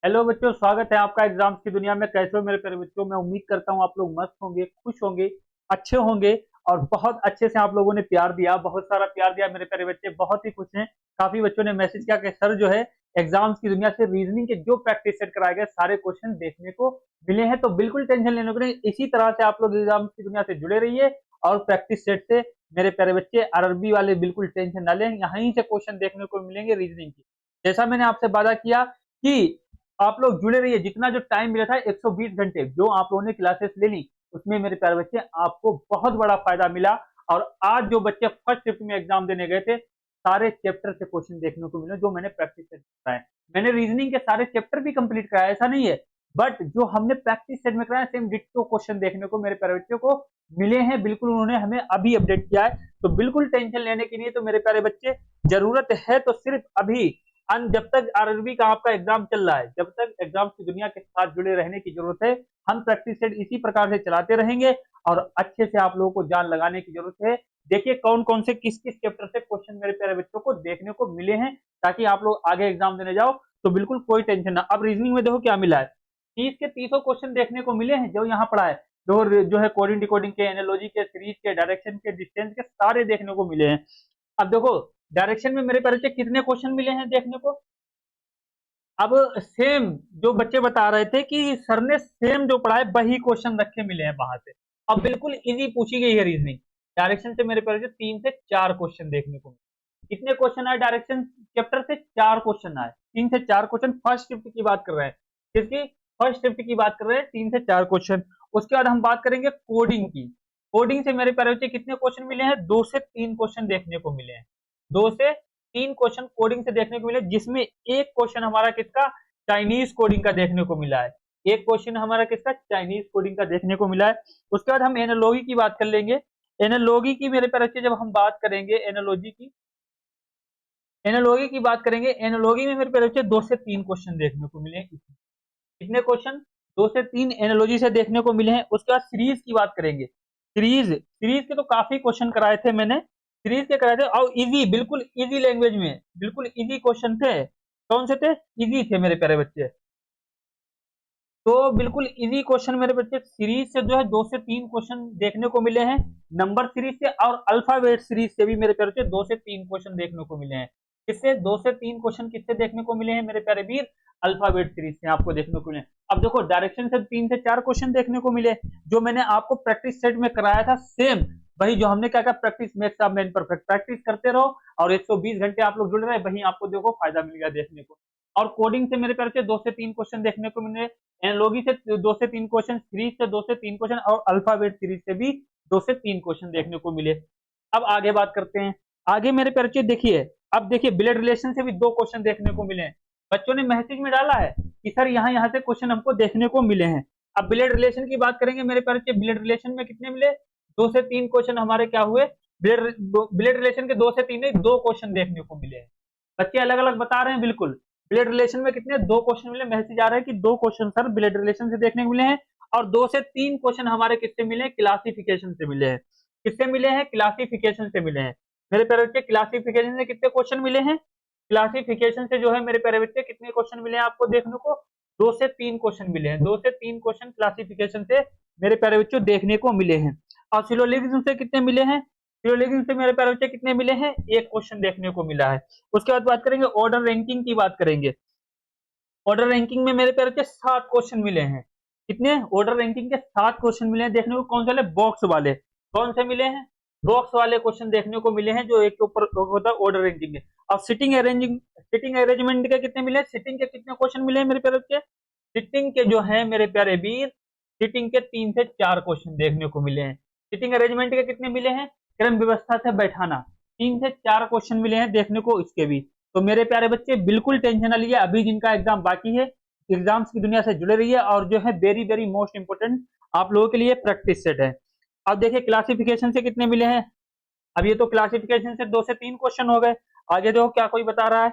Hello बच्चों, स्वागत है आपका एग्जाम्स की दुनिया में। कैसे हो मेरे प्यारे बच्चों? मैं उम्मीद करता हूँ आप लोग मस्त होंगे, खुश होंगे, अच्छे होंगे और बहुत अच्छे से आप लोगों ने प्यार दिया, बहुत सारा प्यार दिया मेरे प्यारे बच्चे। बहुत ही खुश हैं। काफी बच्चों ने मैसेज किया कि सर जो है एग्जाम्स की दुनिया से रीजनिंग के जो प्रैक्टिस सेट कराए गए सारे क्वेश्चन देखने को मिले हैं। तो बिल्कुल टेंशन लेने को नहीं, इसी तरह से आप लोग एग्जाम्स की दुनिया से जुड़े रहिए और प्रैक्टिस सेट से मेरे प्यारे बच्चे आरआरबी वाले बिल्कुल टेंशन ना लें। यहीं से क्वेश्चन देखने को मिलेंगे रीजनिंग की। जैसा मैंने आपसे वादा किया कि आप लोग जुड़े रहिए। जितना जो टाइम मिला था 120 घंटे जो आप लोगों ने क्लासेस ले ली, उसमें मेरे प्यारे बच्चे आपको बहुत बड़ा फायदा मिला। और आज जो बच्चे फर्स्ट शिफ्ट में एग्जाम देने गए थे, सारे चैप्टर से क्वेश्चन देखने को मिले जो मैंने प्रैक्टिस सेट कराए। मैंने रीजनिंग के सारे चैप्टर भी कंप्लीट कराया, ऐसा नहीं है, बट जो हमने प्रैक्टिस सेट में कराया सेम डिट्टो क्वेश्चन देखने को मेरे प्यारे बच्चों को मिले हैं। बिल्कुल उन्होंने हमें अभी अपडेट किया है, तो बिल्कुल टेंशन लेने की नहीं। तो मेरे प्यारे बच्चे, जरूरत है तो सिर्फ अभी जब तक आरआरबी का आपका एग्जाम चल रहा है, जब तक एग्जाम की दुनिया के साथ जुड़े रहने की जरूरत है। हम प्रैक्टिस सेट इसी प्रकार से चलाते रहेंगे और अच्छे से आप लोगों को जान लगाने की जरूरत है। देखिए कौन कौन से किस किस चैप्टर से क्वेश्चन मेरे प्यारे बच्चों को देखने को मिले हैं, ताकि आप लोग आगे एग्जाम देने जाओ तो बिल्कुल कोई टेंशन ना। अब रीजनिंग में देखो क्या मिला है, 30 के 30 क्वेश्चन देखने को मिले हैं जो यहाँ पढ़ा है। जो है कोडिंग डिकोडिंग के, एनालॉजी के, सीरीज के, डायरेक्शन के, डिस्टेंस के, सारे देखने को मिले हैं। अब देखो डायरेक्शन में मेरे परिचय कितने क्वेश्चन मिले हैं देखने को। अब सेम जो बच्चे बता रहे थे कि सर ने सेम जो पढ़ा है वही क्वेश्चन रखे मिले हैं वहां से। अब बिल्कुल इजी पूछी गई है रीजनिंग। डायरेक्शन से मेरे परिचय 3 से 4 क्वेश्चन देखने को मिले। कितने क्वेश्चन आए डायरेक्शन चैप्टर से? 4 क्वेश्चन आए, 3 से 4 क्वेश्चन। फर्स्ट शिफ्ट की बात कर रहे हैं, किसकी? फर्स्ट शिफ्ट की बात कर रहे हैं, 3 से 4 क्वेश्चन। उसके बाद हम बात करेंगे कोडिंग की। कोडिंग से मेरे प्यारे बच्चे कितने क्वेश्चन मिले हैं? 2 से 3 क्वेश्चन देखने को मिले हैं। 2 से 3 क्वेश्चन कोडिंग से देखने को मिले, जिसमें एक क्वेश्चन हमारा किसका? चाइनीज कोडिंग का देखने को मिला है। एक क्वेश्चन हमारा किसका? चाइनीज कोडिंग का देखने को मिला है। उसके बाद हम एनालॉजी की बात कर लेंगे। एनालॉजी की मेरे प्यारे बच्चे जब हम बात करेंगे एनालॉजी की बात करेंगे, एनालॉजी में मेरे प्यारे बच्चे 2 से 3 क्वेश्चन देखने को मिले हैं। कितने क्वेश्चन? 2 से 3 एनालॉजी से देखने को मिले हैं। उसके बाद सीरीज की बात करेंगे। सीरीज सीरीज के तो काफी क्वेश्चन कराए थे मैंने, सीरीज के कराए थे और इजी, बिल्कुल इजी लैंग्वेज में, बिल्कुल इजी क्वेश्चन थे। कौन से थे? इजी थे मेरे प्यारे बच्चे। तो बिल्कुल इजी क्वेश्चन मेरे बच्चे सीरीज से जो है 2 से 3 क्वेश्चन देखने को मिले हैं। नंबर सीरीज से और अल्फाबेट सीरीज से भी मेरे प्यारे बच्चे 2 से 3 क्वेश्चन देखने को मिले हैं। किससे? 2 से 3 क्वेश्चन किससे देखने को मिले हैं मेरे प्यारे वीर? अल्फाबेट सीरीज से आपको देखने को मिले। अब देखो डायरेक्शन से 3 से 4 क्वेश्चन देखने को मिले, जो मैंने आपको प्रैक्टिस सेट में कराया था सेम वही। जो हमने क्या कहा, practice makes a man perfect. Practice करते रहो और 120 घंटे आप लोग जुड़ रहे हैं, वही आपको देखो फायदा मिल गया देखने को। और कोडिंग से मेरे प्यारे बच्चे 2 से 3 क्वेश्चन देखने को मिले। एनालॉजी से 2 से 3 क्वेश्चन, सीरीज से 2 से 3 क्वेश्चन और अल्फाबेट सीरीज से भी 2 से 3 क्वेश्चन देखने को मिले। अब आगे बात करते हैं। आगे मेरे परिचय देखिए, अब देखिए ब्लड रिलेशन से भी 2 क्वेश्चन देखने को मिले हैं। बच्चों ने मैसेज में डाला है कि सर यहाँ यहाँ से क्वेश्चन हमको देखने को मिले हैं। अब ब्लड रिलेशन की बात करेंगे मेरे परिचय, ब्लड रिलेशन में कितने मिले? 2 से 3 क्वेश्चन हमारे क्या हुए? ब्लड ब्लड रिलेशन के 2 से 3 नहीं, 2 क्वेश्चन देखने को मिले हैं। बच्चे अलग अलग बता रहे हैं बिल्कुल। ब्लड रिलेशन में कितने? 2 क्वेश्चन मिले। मैसेज आ रहा है कि 2 क्वेश्चन सर ब्लड रिलेशन से देखने को मिले हैं। और 2 से 3 क्वेश्चन हमारे किससे मिले हैं? क्लासिफिकेशन से मिले हैं। किससे मिले हैं? क्लासिफिकेशन से मिले हैं। मेरे प्यारे बच्चे क्लासिफिकेशन से कितने क्वेश्चन मिले हैं? क्लासिफिकेशन से जो है मेरे प्यारे बच्चे कितने क्वेश्चन मिले हैं आपको देखने को? 2 से 3 क्वेश्चन मिले हैं। 2 से 3 क्वेश्चन क्लासिफिकेशन से मेरे प्यारे बच्चों देखने को मिले हैं। और सिलोजिज्म से कितने मिले हैं? सिलोजिज्म से मेरे प्यारे बच्चे कितने मिले हैं? एक क्वेश्चन देखने को मिला है। उसके बाद बात करेंगे ऑर्डर रैंकिंग की बात करेंगे। ऑर्डर रैंकिंग में मेरे प्यारे बच्चे 7 क्वेश्चन मिले हैं। कितने? ऑर्डर रैंकिंग के 7 क्वेश्चन मिले हैं देखने को। कौन से वाले? बॉक्स वाले। कौन से मिले हैं? बॉक्स वाले क्वेश्चन देखने को मिले हैं, जो एक के ऊपर होता है ऑर्डर रैंकिंग में। और सिटिंग अरेंजमेंट के कितने मिले? सिटिंग के कितने क्वेश्चन मिले हैं मेरे प्यारे बच्चे? सिटिंग के जो है मेरे प्यारे वीर, सिटिंग के 3 से 4 क्वेश्चन देखने को मिले हैं। सिटिंग अरेंजमेंट के कितने मिले हैं? क्रम व्यवस्था से बैठाना, 3 से 4 क्वेश्चन मिले हैं देखने को इसके भी। तो मेरे प्यारे बच्चे बिल्कुल टेंशन ना लीजिए, अभी जिनका एग्जाम बाकी है, एग्जाम्स की दुनिया से जुड़े रहिए। और जो है वेरी वेरी मोस्ट इंपोर्टेंट आप लोगों के लिए प्रैक्टिस सेट है। अब देखिए क्लासिफिकेशन से कितने मिले हैं। अब ये तो क्लासिफिकेशन से 2 से 3 क्वेश्चन हो गए। आगे देखो क्या कोई बता रहा है।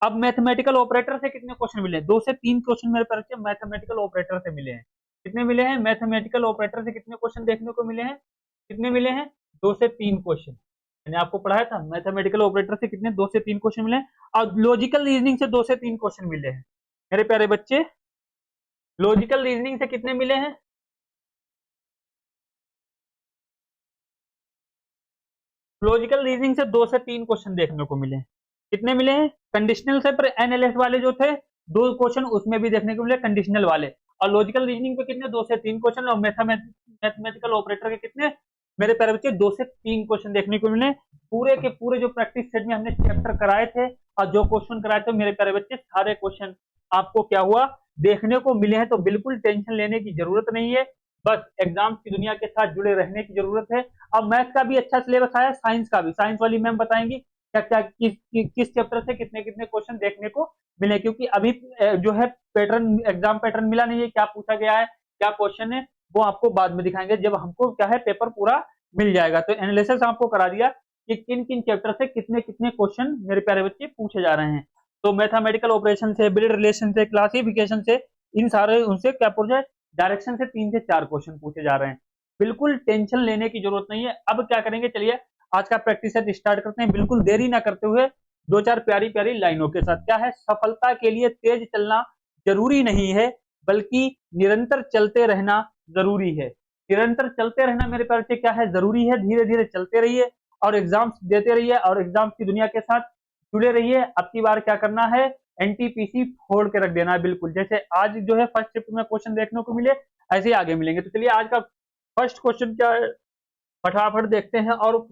अब मैथमेटिकल ऑपरेटर से कितने क्वेश्चन मिले? 2 से 3 क्वेश्चन मेरे पास मैथमेटिकल ऑपरेटर से मिले हैं। कितने मिले हैं? मैथमेटिकल ऑपरेटर से कितने क्वेश्चन देखने को मिले हैं? कितने मिले हैं? 2 से 3 क्वेश्चन। मैंने आपको पढ़ाया था मैथमेटिकल ऑपरेटर से कितने? 2 से 3 क्वेश्चन मिले हैं। और लॉजिकल रीजनिंग से 2 से 3 क्वेश्चन मिले हैं। मेरे प्यारे बच्चे, लॉजिकल रीजनिंग से कितने मिले हैं? लॉजिकल रीजनिंग से 2 से 3 क्वेश्चन देखने को मिले हैं। कितने मिले हैं? कंडीशनल से पर एनएलएस वाले जो थे 2 क्वेश्चन उसमें भी देखने को मिले कंडीशनल वाले, और लॉजिकल रीजनिंग पे कितने? 2 से 3 क्वेश्चन, और मैथमेटिकल ऑपरेटर के कितने? मेरे प्यारे बच्चे 2 से 3 क्वेश्चन देखने को मिले। पूरे के पूरे जो प्रैक्टिस सेट में हमने चैप्टर कराए थे और जो क्वेश्चन कराए थे मेरे प्यारे बच्चे, सारे क्वेश्चन आपको क्या हुआ? देखने को मिले हैं। तो बिल्कुल टेंशन लेने की जरूरत नहीं है, बस एग्जाम्स की दुनिया के साथ जुड़े रहने की जरूरत है। अब मैथ्स का भी अच्छा सिलेबस आया, साइंस का भी, साइंस वाली मैम बताएंगी क्या क्या किस चैप्टर से कितने कितने क्वेश्चन देखने को मिले, क्योंकि अभी जो है पैटर्न, एग्जाम पैटर्न मिला नहीं है, क्या पूछा गया है, क्या क्वेश्चन है, वो आपको बाद में दिखाएंगे जब हमको क्या है पेपर पूरा मिल जाएगा। तो एनालिसिस आपको करा दिया कि किन किन चैप्टर से कितने कितने क्वेश्चन मेरे प्यारे बच्चे पूछे जा रहे हैं। तो मैथमेटिकल ऑपरेशन से, ब्लड रिलेशन से, क्लासिफिकेशन से, इन सारे उनसे क्या पूछा है, डायरेक्शन से 3 से 4 क्वेश्चन पूछे जा रहे हैं। बिल्कुल टेंशन लेने की जरूरत नहीं है। अब क्या करेंगे, चलिए आज का प्रैक्टिस सेट स्टार्ट करते हैं, बिल्कुल देरी ना करते हुए 2-4 प्यारी प्यारी लाइनों के साथ। क्या है, सफलता के लिए तेज चलना जरूरी नहीं है, बल्कि निरंतर चलते रहना जरूरी है। निरंतर चलते रहना मेरे प्यारे से क्या है, जरूरी है। धीरे धीरे चलते रहिए और एग्जाम्स देते रहिए और एग्जाम्स की दुनिया के साथ जुड़े रहिए। अब की बार क्या करना है, एनटीपीसी फोड़ के रख देना है। बिल्कुल जैसे आज जो है फर्स्ट शिफ्ट में क्वेश्चन देखने को मिले, ऐसे ही आगे मिलेंगे। तो चलिए आज का फर्स्ट क्वेश्चन क्या है, फटाफट देखते हैं और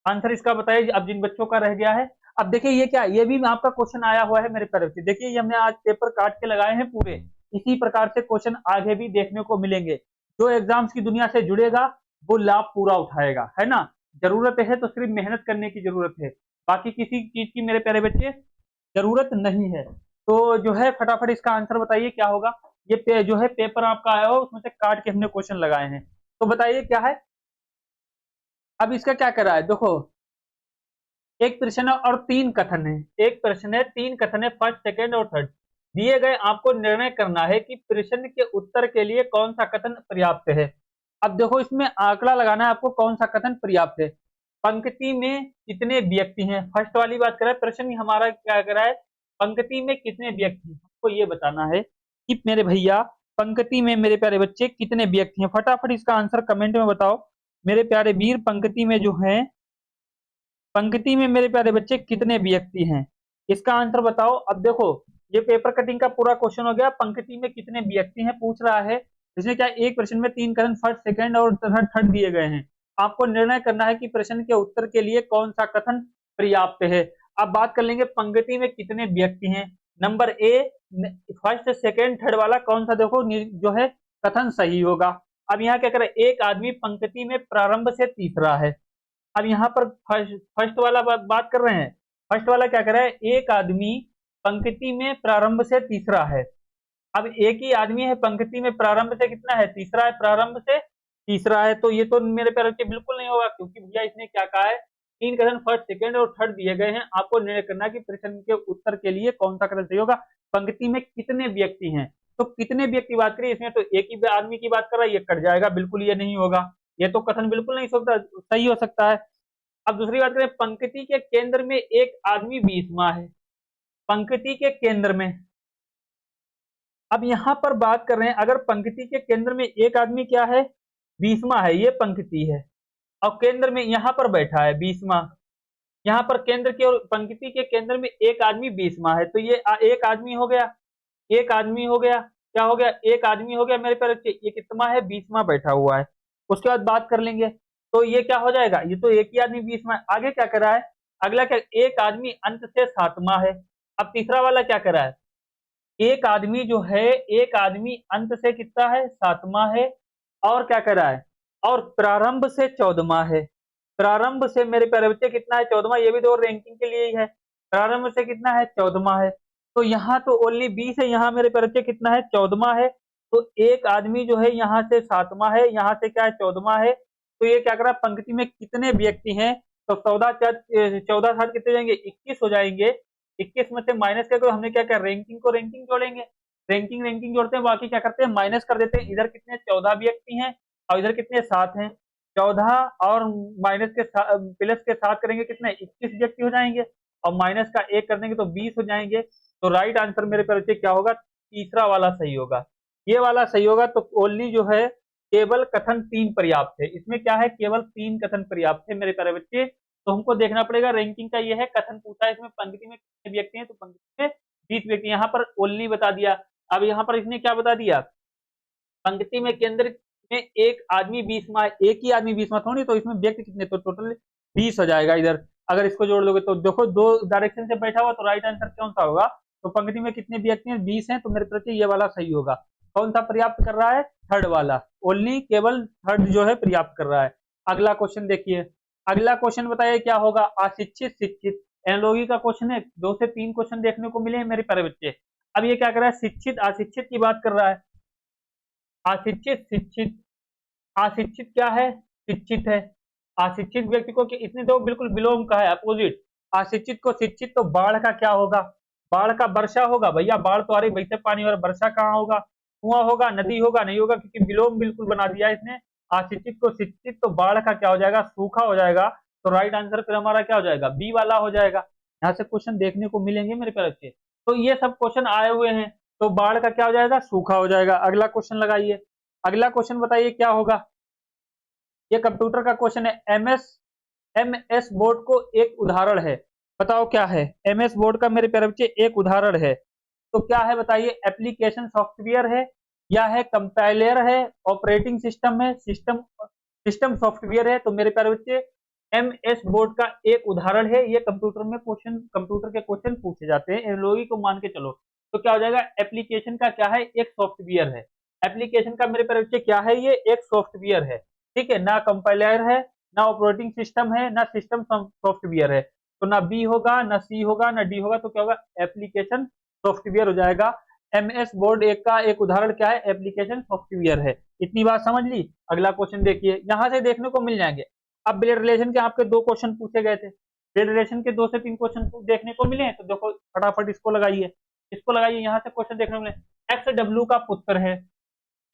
आंसर इसका बताइए अब जिन बच्चों का रह गया है। अब देखिए ये क्या, ये भी आपका क्वेश्चन आया हुआ है मेरे तरफ से। देखिए ये हमने आज पेपर काट के लगाए हैं पूरे, इसी प्रकार से क्वेश्चन आगे भी देखने को मिलेंगे। जो एग्जाम्स की दुनिया से जुड़ेगा वो लाभ पूरा उठाएगा, है ना। जरूरत है तो सिर्फ मेहनत करने की जरूरत है, बाकी किसी चीज की मेरे प्यारे बच्चे जरूरत नहीं है। तो जो है फटाफट इसका आंसर बताइए क्या होगा। ये जो है पेपर आपका आया हो उसमें से काट के हमने क्वेश्चन लगाए हैं, तो बताइए क्या है। अब इसका क्या करा है, देखो एक प्रश्न और 3 कथन है, एक प्रश्न है 3 कथन है, फर्स्ट सेकेंड और थर्ड दिए गए। आपको निर्णय करना है कि प्रश्न के उत्तर के लिए कौन सा कथन पर्याप्त है। अब देखो इसमें आंकड़ा लगाना है आपको, कौन सा कथन पर्याप्त है। पंक्ति में कितने व्यक्ति हैं, फर्स्ट वाली बात कर रहा है। प्रश्न हमारा क्या कर रहा है, पंक्ति में कितने व्यक्ति, हमको ये बताना है कि मेरे भैया पंक्ति में मेरे प्यारे बच्चे कितने व्यक्ति हैं। फटाफट इसका आंसर कमेंट में बताओ मेरे प्यारे वीर। पंक्ति में जो है, पंक्ति में मेरे प्यारे बच्चे कितने व्यक्ति हैं, इसका आंसर बताओ। अब देखो ये पेपर कटिंग का पूरा क्वेश्चन हो गया, पंक्ति में कितने व्यक्ति हैं पूछ रहा है। इसमें क्या, एक प्रश्न में 3 कथन फर्स्ट सेकंड और थर्ड दिए गए हैं। आपको निर्णय करना है कि प्रश्न के उत्तर के लिए कौन सा कथन पर्याप्त है। अब बात कर लेंगे पंक्ति में कितने व्यक्ति हैं। Number A, first second third वाला कौन सा देखो जो है कथन सही होगा। अब यहाँ क्या करें, एक आदमी पंक्ति में प्रारंभ से तीसरा है। अब यहाँ पर फर्स्ट वाला बात कर रहे हैं। फर्स्ट वाला क्या कर रहा है, एक आदमी पंक्ति में प्रारंभ से तीसरा है। अब एक ही आदमी है पंक्ति में प्रारंभ से कितना है, तीसरा है, प्रारंभ से तीसरा है। तो ये तो मेरे पैर के बिल्कुल नहीं होगा, क्योंकि भैया इसने क्या कहा है, 3 कथन फर्स्ट सेकंड और थर्ड दिए गए हैं। आपको निर्णय करना है कि प्रश्न के उत्तर के लिए कौन सा कथन सही होगा। पंक्ति में कितने व्यक्ति हैं, तो कितने व्यक्ति बात करिए, इसमें तो एक ही आदमी की बात कर रहा है, ये कट जाएगा, बिल्कुल ये नहीं होगा, ये तो कथन बिल्कुल नहीं सही हो सकता है। अब दूसरी बात करें, पंक्ति के केंद्र में एक आदमी 20वां है, पंक्ति के केंद्र में। अब यहां पर बात कर रहे हैं, अगर पंक्ति के केंद्र में एक आदमी क्या है, 20वां है, ये पंक्ति है और केंद्र में यहां पर बैठा है 20वां। यहां पर केंद्र के और पंक्ति के केंद्र में एक आदमी 20वां है, तो ये एक आदमी हो गया, एक आदमी हो गया, क्या हो गया, एक आदमी हो गया मेरे पैर। ये कितना है, 20वां बैठा हुआ है। उसके बाद बात कर लेंगे तो ये क्या हो जाएगा, ये तो एक ही आदमी 20वां है। आगे क्या करा है, अगला क्या, एक आदमी अंत से 7वां है। अब तीसरा वाला क्या करा है, एक आदमी जो है, एक आदमी अंत से कितना है, 7वां है, और क्या करा है, और प्रारंभ से 14वां है। प्रारंभ से मेरे प्यारे बच्चे कितना है, 14वां, ये भी तो रैंकिंग के लिए ही है। प्रारंभ से कितना है, 14वां है। तो यहाँ तो ओनली 20 है, यहाँ मेरे प्यारे बच्चे कितना है, 14वां है। तो एक आदमी जो है यहाँ से 7वां है, यहाँ से क्या है, 14वां है। तो ये क्या करा, पंक्ति में कितने व्यक्ति हैं, तो 14 साथ कितने जाएंगे, 21 हो जाएंगे। 21 में से माइनस करके हमने क्या किया, रैंकिंग को रैंकिंग जोड़ेंगे, रैंकिंग जोड़ते हैं, बाकी क्या करते हैं, माइनस कर देते हैं। इधर कितने 14 व्यक्ति हैं और इधर कितने 7 हैं। 14 और माइनस के प्लस के 7 करेंगे कितने, 21 व्यक्ति हो जाएंगे, और माइनस का 1 कर देंगे तो 20 हो जाएंगे। तो राइट आंसर मेरे प्यारे बच्चे क्या होगा, तीसरा वाला सही होगा, ये वाला सही होगा। तो ओनली जो है केवल कथन 3 पर्याप्त है, इसमें क्या है, केवल 3 कथन पर्याप्त है मेरे प्यारे बच्चे। तो हमको देखना पड़ेगा, रैंकिंग का ये है, कथन पूछा है इसमें पंक्ति में कितने व्यक्ति हैं, तो पंक्ति में 20 व्यक्ति, यहाँ पर ओनली बता दिया। अब यहाँ पर इसने क्या बता दिया, पंक्ति में केंद्र में एक आदमी 20वां, एक ही आदमी 20वां थोड़ी, तो इसमें व्यक्ति कितने, तो टोटल 20 हो जाएगा इधर। अगर इसको जोड़ लोगे तो देखो दो डायरेक्शन से बैठा हुआ, तो राइट आंसर कौन सा होगा, तो पंक्ति में कितने व्यक्ति हैं, 20 हैं, तो मेरे प्रति ये वाला सही होगा। कौन सा पर्याप्त कर रहा है, थर्ड वाला, ओनली केवल थर्ड जो है पर्याप्त कर रहा है। अगला क्वेश्चन देखिए, अगला क्वेश्चन बताइए क्या होगा, अशिक्षित शिक्षित, एनालॉजी का क्वेश्चन है, 2 से 3 क्वेश्चन देखने को मिले हैं मेरे प्यारे बच्चे। अब ये क्या कर रहा है, शिक्षित अशिक्षित की बात कर रहा है, अशिक्षित शिक्षित, अशिक्षित क्या है, शिक्षित है। अशिक्षित व्यक्ति को इसने तो बिल्कुल विलोम का है, अपोजिट, अशिक्षित को शिक्षित, तो बाढ़ का क्या होगा, बाढ़ का वर्षा होगा, भैया बाढ़ तो आ रही वैसे पानी, और वर्षा कहाँ होगा, कुआं होगा, नदी होगा, नहीं होगा, क्योंकि विलोम बिल्कुल बना दिया इसने। अशिक्षित को शिक्षित, तो बाढ़ का क्या हो जाएगा, सूखा हो जाएगा। तो राइट आंसर फिर हमारा क्या हो जाएगा, बी वाला हो जाएगा। यहाँ से क्वेश्चन देखने को मिलेंगे मेरे प्यारे बच्चे, तो ये सब क्वेश्चन आए हुए हैं, तो बाढ़ का क्या हो जाएगा, सूखा हो जाएगा। अगला क्वेश्चन लगाइए, अगला क्वेश्चन बताइए क्या होगा, ये कंप्यूटर का क्वेश्चन है, एमएस बोर्ड को एक उदाहरण है, बताओ क्या है, एमएस बोर्ड का मेरे प्यारे बच्चे एक उदाहरण है, तो क्या है बताइए, एप्लीकेशन सॉफ्टवेयर है, या है कंपाइलर है, ऑपरेटिंग सिस्टम है, सिस्टम सॉफ्टवेयर है। तो मेरे प्यारे बच्चे एमएस बोर्ड का एक उदाहरण है, ये कंप्यूटर में क्वेश्चन, कंप्यूटर के क्वेश्चन पूछे जाते हैं, एनालॉजी को मान के चलो। तो क्या हो जाएगा, एप्लीकेशन का क्या है, एक सॉफ्टवेयर है, एप्लीकेशन का मेरे प्यारे बच्चे क्या है, ये एक सॉफ्टवेयर है, ठीक है, ना कंपाइलर है, ना ऑपरेटिंग सिस्टम है, ना सिस्टम सॉफ्टवेयर है। तो ना बी होगा, ना सी होगा, ना डी होगा, तो क्या होगा, एप्लीकेशन सॉफ्टवेयर हो जाएगा। एमएस बोर्ड एक का एक उदाहरण क्या है, एप्लीकेशन सॉफ्टवेयर है। इतनी बात समझ ली। अगला क्वेश्चन देखिए, यहां से देखने को मिल जाएंगे। अब ब्लड रिलेशन के आपके 2 क्वेश्चन पूछे गए थे, ब्लड रिलेशन के 2 से 3 क्वेश्चन देखने को मिले हैं, तो देखो फटाफट इसको लगाइए, इसको लगाइए, यहाँ से क्वेश्चन देखने को मिले। एक्स डब्ल्यू का पुत्र है,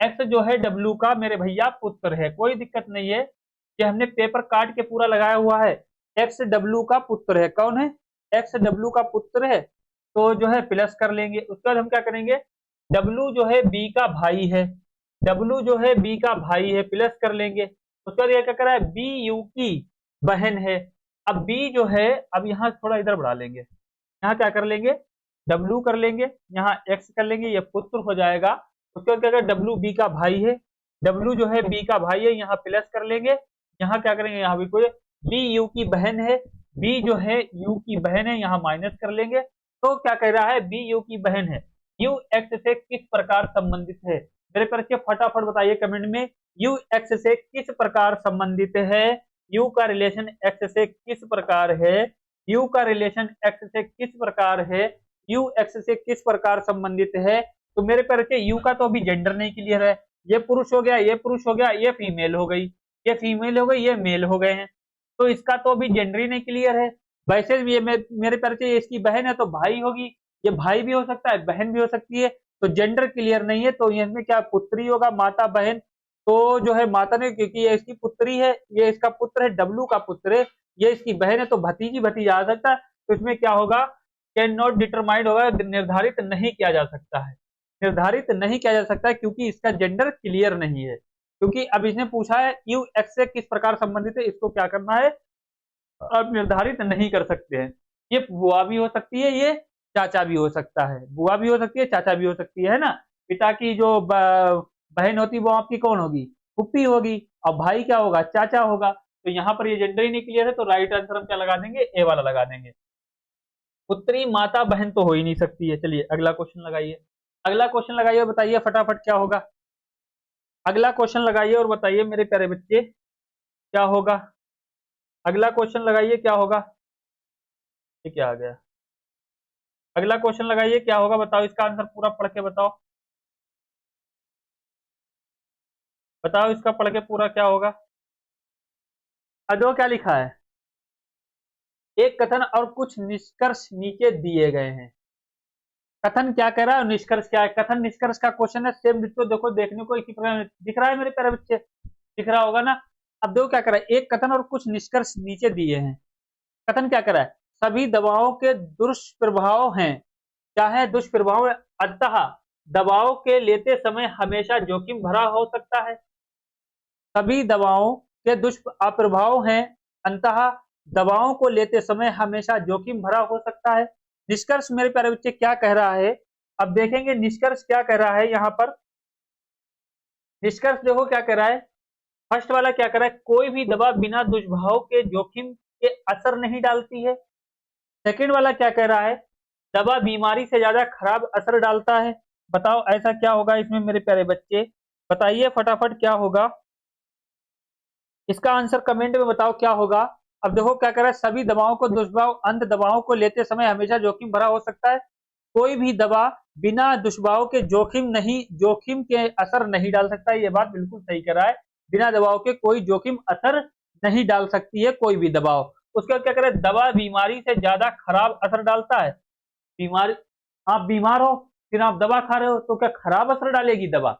एक्स जो है डब्ल्यू का मेरे भैया पुत्र है, कोई दिक्कत नहीं है, कि हमने पेपर काट के पूरा लगाया हुआ है, एक्स डब्ल्यू का पुत्र है, कौन है, एक्स डब्ल्यू का पुत्र है, तो जो है प्लस कर लेंगे। उसके बाद हम क्या करेंगे, डब्ल्यू जो है बी का भाई है, डब्ल्यू जो है बी का भाई है, प्लस कर लेंगे। उसके बाद ये क्या कर रहा है, बी यू की बहन है। अब बी जो है, अब यहाँ थोड़ा इधर बढ़ा लेंगे, यहाँ क्या कर लेंगे, डब्ल्यू कर लेंगे, यहाँ एक्स कर लेंगे, ये पुत्र हो जाएगा। उसके बाद क्या करें, डब्ल्यू बी का भाई है, डब्ल्यू जो है बी का भाई है, यहाँ प्लस कर लेंगे, यहाँ क्या करेंगे, यहाँ भी कोई बी यू की बहन है, बी जो है यू की बहन है, यहाँ माइनस कर लेंगे। तो क्या कह रहा है, बी यू की बहन है, यू एक्स से किस प्रकार संबंधित है, मेरे पर फटाफट बताइए कमेंट में, यू एक्स से किस प्रकार संबंधित है, यू का रिलेशन एक्स से किस प्रकार है, यू का रिलेशन एक्स से किस प्रकार है, यू एक्स से किस प्रकार संबंधित है। तो मेरे पर यू का तो अभी जेंडर नहीं क्लियर है, ये पुरुष हो गया, ये पुरुष हो गया, ये फीमेल हो गई, ये फीमेल हो गई, ये मेल हो गए हैं, तो इसका तो अभी जेंडर ही नहीं क्लियर है। वैसे भी ये मेरे पर इसकी बहन है, तो भाई होगी, ये भाई भी हो सकता है, बहन भी हो सकती है, तो जेंडर क्लियर नहीं है, तो इसमें क्या पुत्री होगा, माता बहन, तो जो है माता ने, क्योंकि ये इसकी पुत्री है, ये इसका पुत्र है, डब्लू का पुत्र है, ये इसकी बहन है, तो भतीजी भतीजा आ सकता है। तो इसमें क्या होगा, कैन नॉट डिटरमाइंड होगा, निर्धारित नहीं किया जा सकता है, निर्धारित नहीं किया जा सकता है, क्योंकि इसका जेंडर क्लियर नहीं है। क्योंकि अब इसने पूछा है यू एक्स से किस प्रकार संबंधित है, इसको क्या करना है, अब निर्धारित नहीं कर सकते हैं। ये बुआ भी हो सकती है, ये चाचा भी हो सकता है, बुआ भी हो सकती है, चाचा भी हो सकती है ना। पिता की जो बहन होती है वो आपकी कौन होगी, फुप्पी होगी, और भाई क्या होगा, चाचा होगा। तो यहाँ पर ये जेंडर ही नहीं क्लियर है, तो राइट आंसर हम क्या लगा देंगे, ए वाला लगा देंगे। पुत्री माता बहन तो हो ही नहीं सकती है। चलिए अगला क्वेश्चन लगाइए, अगला क्वेश्चन लगाइए और बताइए फटाफट क्या होगा, अगला क्वेश्चन लगाइए और बताइए मेरे प्यारे बच्चे क्या होगा, अगला क्वेश्चन लगाइए क्या होगा, ये क्या आ गया, अगला क्वेश्चन लगाइए क्या होगा, बताओ इसका आंसर पूरा पढ़ के बताओ, बताओ इसका पढ़ के पूरा क्या होगा। अदो क्या लिखा है, एक कथन और कुछ निष्कर्ष नीचे दिए गए हैं। कथन क्या कह रहा है और निष्कर्ष क्या है, कथन निष्कर्ष का क्वेश्चन है, सेम डिट्टो देखो, देखने को इसी प्रकार दिख रहा है मेरे प्यारे बच्चे, दिख रहा होगा ना। अब देखो क्या कर रहा है, एक कथन और कुछ निष्कर्ष नीचे दिए हैं। कथन क्या कर रहा है, सभी दवाओं के दुष्प्रभाव हैं, क्या है दुष्प्रभाव, अंतः दवाओं के लेते समय हमेशा जोखिम भरा हो सकता है। सभी दवाओं के दुष्प्रभाव हैं, अंतः दवाओं को लेते समय हमेशा जोखिम भरा हो सकता है। निष्कर्ष मेरे प्यारे बच्चे क्या कह रहा है, अब देखेंगे निष्कर्ष क्या कह रहा है। यहाँ पर निष्कर्ष देखो क्या कह रहा है, फर्स्ट वाला क्या कह रहा है, कोई भी दवा बिना दुष्प्रभाव के जोखिम के असर नहीं डालती है। सेकंड वाला क्या कह रहा है, दवा बीमारी से ज्यादा खराब असर डालता है। बताओ ऐसा क्या होगा इसमें मेरे प्यारे बच्चे, बताइए फटाफट क्या होगा इसका आंसर, कमेंट में बताओ क्या होगा। अब देखो क्या कह रहा है, सभी दवाओं को दुष्प्रभाव, अंत दवाओं को लेते समय हमेशा जोखिम भरा हो सकता है। कोई भी दवा बिना दुष्प्रभाव के जोखिम के असर नहीं डाल सकता है। ये बात बिल्कुल सही कह रहा है, बिना दवाओं के कोई जोखिम असर नहीं डाल सकती है कोई भी दवा। उसके बाद क्या कह रहा है, दवा बीमारी से ज्यादा खराब असर डालता है। बीमारी, आप बीमार हो फिर आप दवा खा रहे हो तो क्या खराब असर डालेगी दवा,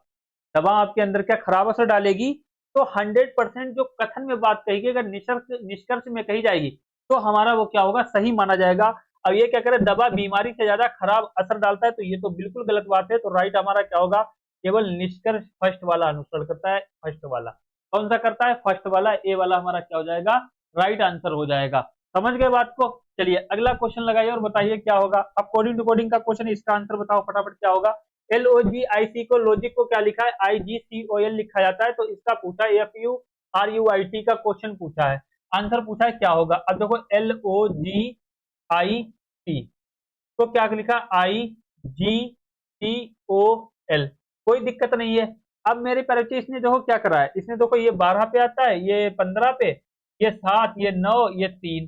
दवा आपके अंदर क्या खराब असर डालेगी। तो 100% जो कथन में बात कही गई, अगर निष्कर्ष में कही जाएगी तो हमारा वो क्या होगा, सही माना जाएगा। अब ये क्या करे, दवा बीमारी से ज्यादा खराब असर डालता है, तो ये तो बिल्कुल गलत बात है। तो राइट हमारा क्या होगा, केवल निष्कर्ष फर्स्ट वाला अनुसरण करता है, फर्स्ट वाला कौन सा करता है, फर्स्ट वाला, ए वाला हमारा क्या हो जाएगा, राइट आंसर हो जाएगा। समझ गए बात को। चलिए अगला क्वेश्चन लगाइए और बताइए क्या होगा। अब कोडिंग टू कोडिंग का क्वेश्चन, इसका आंसर बताओ फटाफट क्या होगा। LOGIC को लॉजिक को क्या लिखा है, IGCOL लिखा जाता है, तो इसका पूछा है FURUIT का क्वेश्चन पूछा है, आंसर पूछा है क्या होगा। अब देखो LOGIC तो क्या लिखा, IGCOL, कोई दिक्कत नहीं है। अब मेरे प्यारे बच्चे इसने देखो क्या करा है, इसने देखो ये 12 पे आता है, ये 15 पे, ये 7, ये 9, ये 3।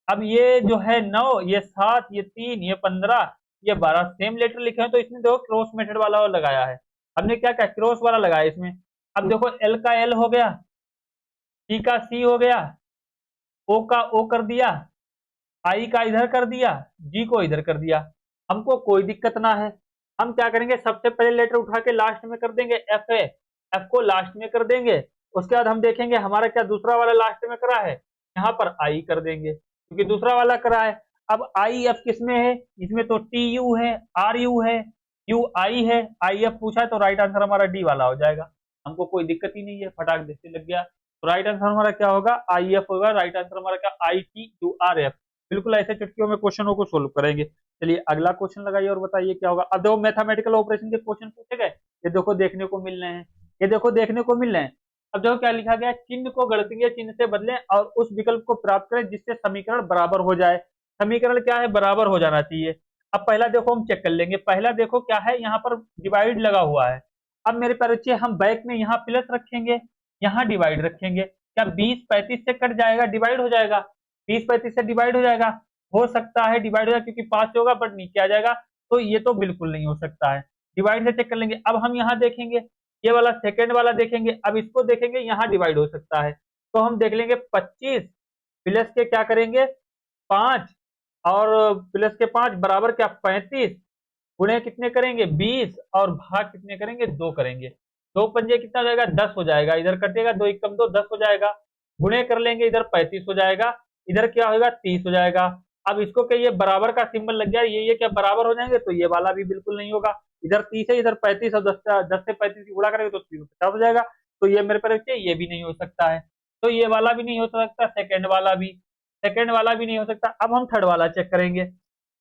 अब ये जो है 9, ये 7, ये 3, ये 15, ये 12 सेम लेटर लिखे हैं, तो इसने देखो क्रॉस मेथड वाला लगाया है। हमने क्या क्या क्रॉस वाला लगाया इसमें। अब देखो एल का एल हो गया, सी का सी हो गया, ओ का ओ कर दिया, आई का इधर कर दिया, जी को इधर कर दिया। हमको कोई दिक्कत ना है, हम क्या करेंगे, सबसे पहले लेटर उठा के लास्ट में कर देंगे, एफ है, एफ को लास्ट में कर देंगे। उसके बाद हम देखेंगे हमारा क्या दूसरा वाला लास्ट में करा है, यहाँ पर आई कर देंगे क्योंकि दूसरा वाला करा है। अब आई एफ किसमें है, इसमें तो टी यू है, आर यू है, यू आई है, आई एफ पूछा है, तो राइट आंसर हमारा डी वाला हो जाएगा। हमको कोई दिक्कत ही नहीं है, फटाक देखते लग गया। तो राइट आंसर हमारा क्या होगा, आई एफ होगा। राइट आंसर हमारा क्या, ITURF। बिल्कुल ऐसे चुटकियों में क्वेश्चनों को सोल्व करेंगे। चलिए अगला क्वेश्चन लगाइए और बताइए क्या होगा। अब देखो मैथमेटिकल ऑपरेशन के क्वेश्चन पूछे गए, ये देखो देखने को मिल रहे हैं, ये देखो देखने को मिल रहे हैं। अब देखो क्या लिखा गया है, चिन्ह को गणितीय चिन्ह से बदलें और उस विकल्प को प्राप्त करें जिससे समीकरण बराबर हो जाए। समीकरण क्या है, बराबर हो जाना चाहिए। अब पहला देखो हम चेक कर लेंगे, पहला देखो क्या है, यहाँ पर डिवाइड लगा हुआ है। अब मेरे प्यारे बच्चे हम बैक में यहाँ प्लस रखेंगे, यहाँ डिवाइड रखेंगे, क्या 20 35 से कट जाएगा, डिवाइड हो जाएगा, 20 35 से डिवाइड हो जाएगा, हो सकता है डिवाइड हो जाए क्योंकि 5 होगा बट नीचे आ जाएगा, तो ये तो बिल्कुल नहीं हो सकता है। डिवाइड से चेक कर लेंगे। अब हम यहाँ देखेंगे, ये वाला सेकंड वाला देखेंगे, अब इसको देखेंगे, यहाँ डिवाइड हो सकता है, तो हम देख लेंगे 25 प्लस के क्या करेंगे 5 और प्लस के 5 बराबर क्या 35, गुणे कितने करेंगे 20 और भाग कितने करेंगे 2 करेंगे। 2 पंजे कितना हो जाएगा 10 हो जाएगा, इधर कटेगा 2 एक कम 2 10 हो जाएगा, गुणे कर लेंगे इधर 35 हो जाएगा, इधर क्या होगा 30 हो जाएगा। अब इसको क्या ये बराबर का सिंबल लग गया, ये क्या बराबर हो जाएंगे, तो ये वाला भी बिल्कुल नहीं होगा। इधर 30 है, इधर 35 और 10 से 35 की गुणा करेंगे तो 350 हो जाएगा, तो ये मेरे पर ये भी नहीं हो सकता है। तो ये वाला भी नहीं हो सकता, सेकंड वाला भी नहीं हो सकता। अब हम थर्ड वाला चेक करेंगे।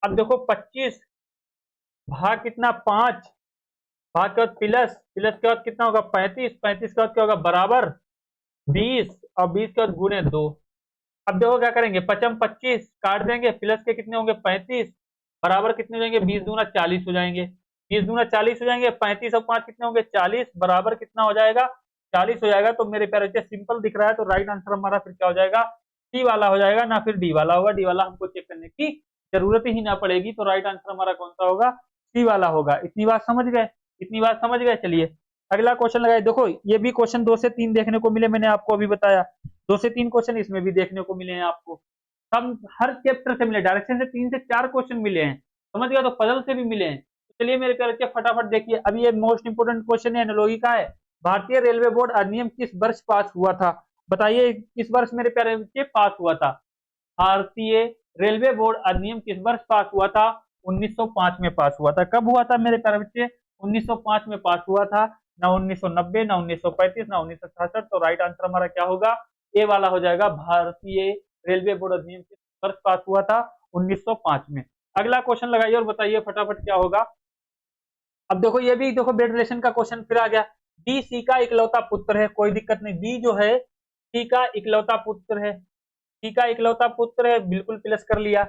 अब देखो 25 भाग कितना 5, भाग के बाद प्लस, प्लस के बाद कितना होगा 35, 35 के बाद क्या होगा बराबर 20 और 20 के बाद गुणे 2। अब देखो क्या करेंगे, 55 25 काट देंगे, प्लस के कितने होंगे 35, बराबर कितने हो जाएंगे 20 दूना 40 हो जाएंगे, 20 दूना 40 हो जाएंगे, 35 और 5 कितने होंगे 40, बराबर कितना हो जाएगा 40 हो जाएगा। तो मेरे प्यारे बच्चे सिंपल दिख रहा है, तो राइट आंसर हमारा फिर क्या हो जाएगा, सी वाला हो जाएगा, ना फिर डी वाला होगा। डी वाला हमको चेक करने की जरूरत ही ना पड़ेगी, तो राइट आंसर हमारा कौन सा होगा, सी वाला होगा। इतनी बात समझ गए, इतनी बात समझ गए। चलिए अगला क्वेश्चन लगाए। देखो ये भी क्वेश्चन 2 से 3 देखने को मिले, मैंने आपको अभी बताया 2 से 3 क्वेश्चन इसमें भी देखने को मिले हैं आपको। सब हर चैप्टर से मिले, डायरेक्शन से 3 से 4 क्वेश्चन मिले हैं, समझ गया, तो पजल से भी मिले हैं। तो चलिए मेरे प्यारे बच्चे फटाफट देखिए, अभी ये मोस्ट इंपोर्टेंट क्वेश्चन है, एनालॉजी का है। भारतीय रेलवे बोर्ड अधिनियम किस वर्ष पास हुआ था, बताइए किस वर्ष मेरे प्यारे बच्चे पास हुआ था। भारतीय रेलवे बोर्ड अधिनियम किस वर्ष पास हुआ था, 1905 में पास हुआ था। कब हुआ था मेरे प्यारे बच्चे? 1905 में पास हुआ था, ना 1990, ना 1935, ना 1966। तो राइट आंसर हमारा क्या होगा? ए वाला हो जाएगा। भारतीय रेलवे बोर्ड अधिनियम किस वर्ष पास हुआ था? 1905 में। अगला क्वेश्चन लगाइए और बताइए फटाफट क्या होगा। अब देखो ये भी देखो ब्लड रिलेशन का क्वेश्चन फिर आ गया। डी सी का इकलौता पुत्र है, कोई दिक्कत नहीं। डी जो है सी का इकलौता पुत्र है, सी का इकलौता पुत्र है, बिल्कुल प्लस कर लिया।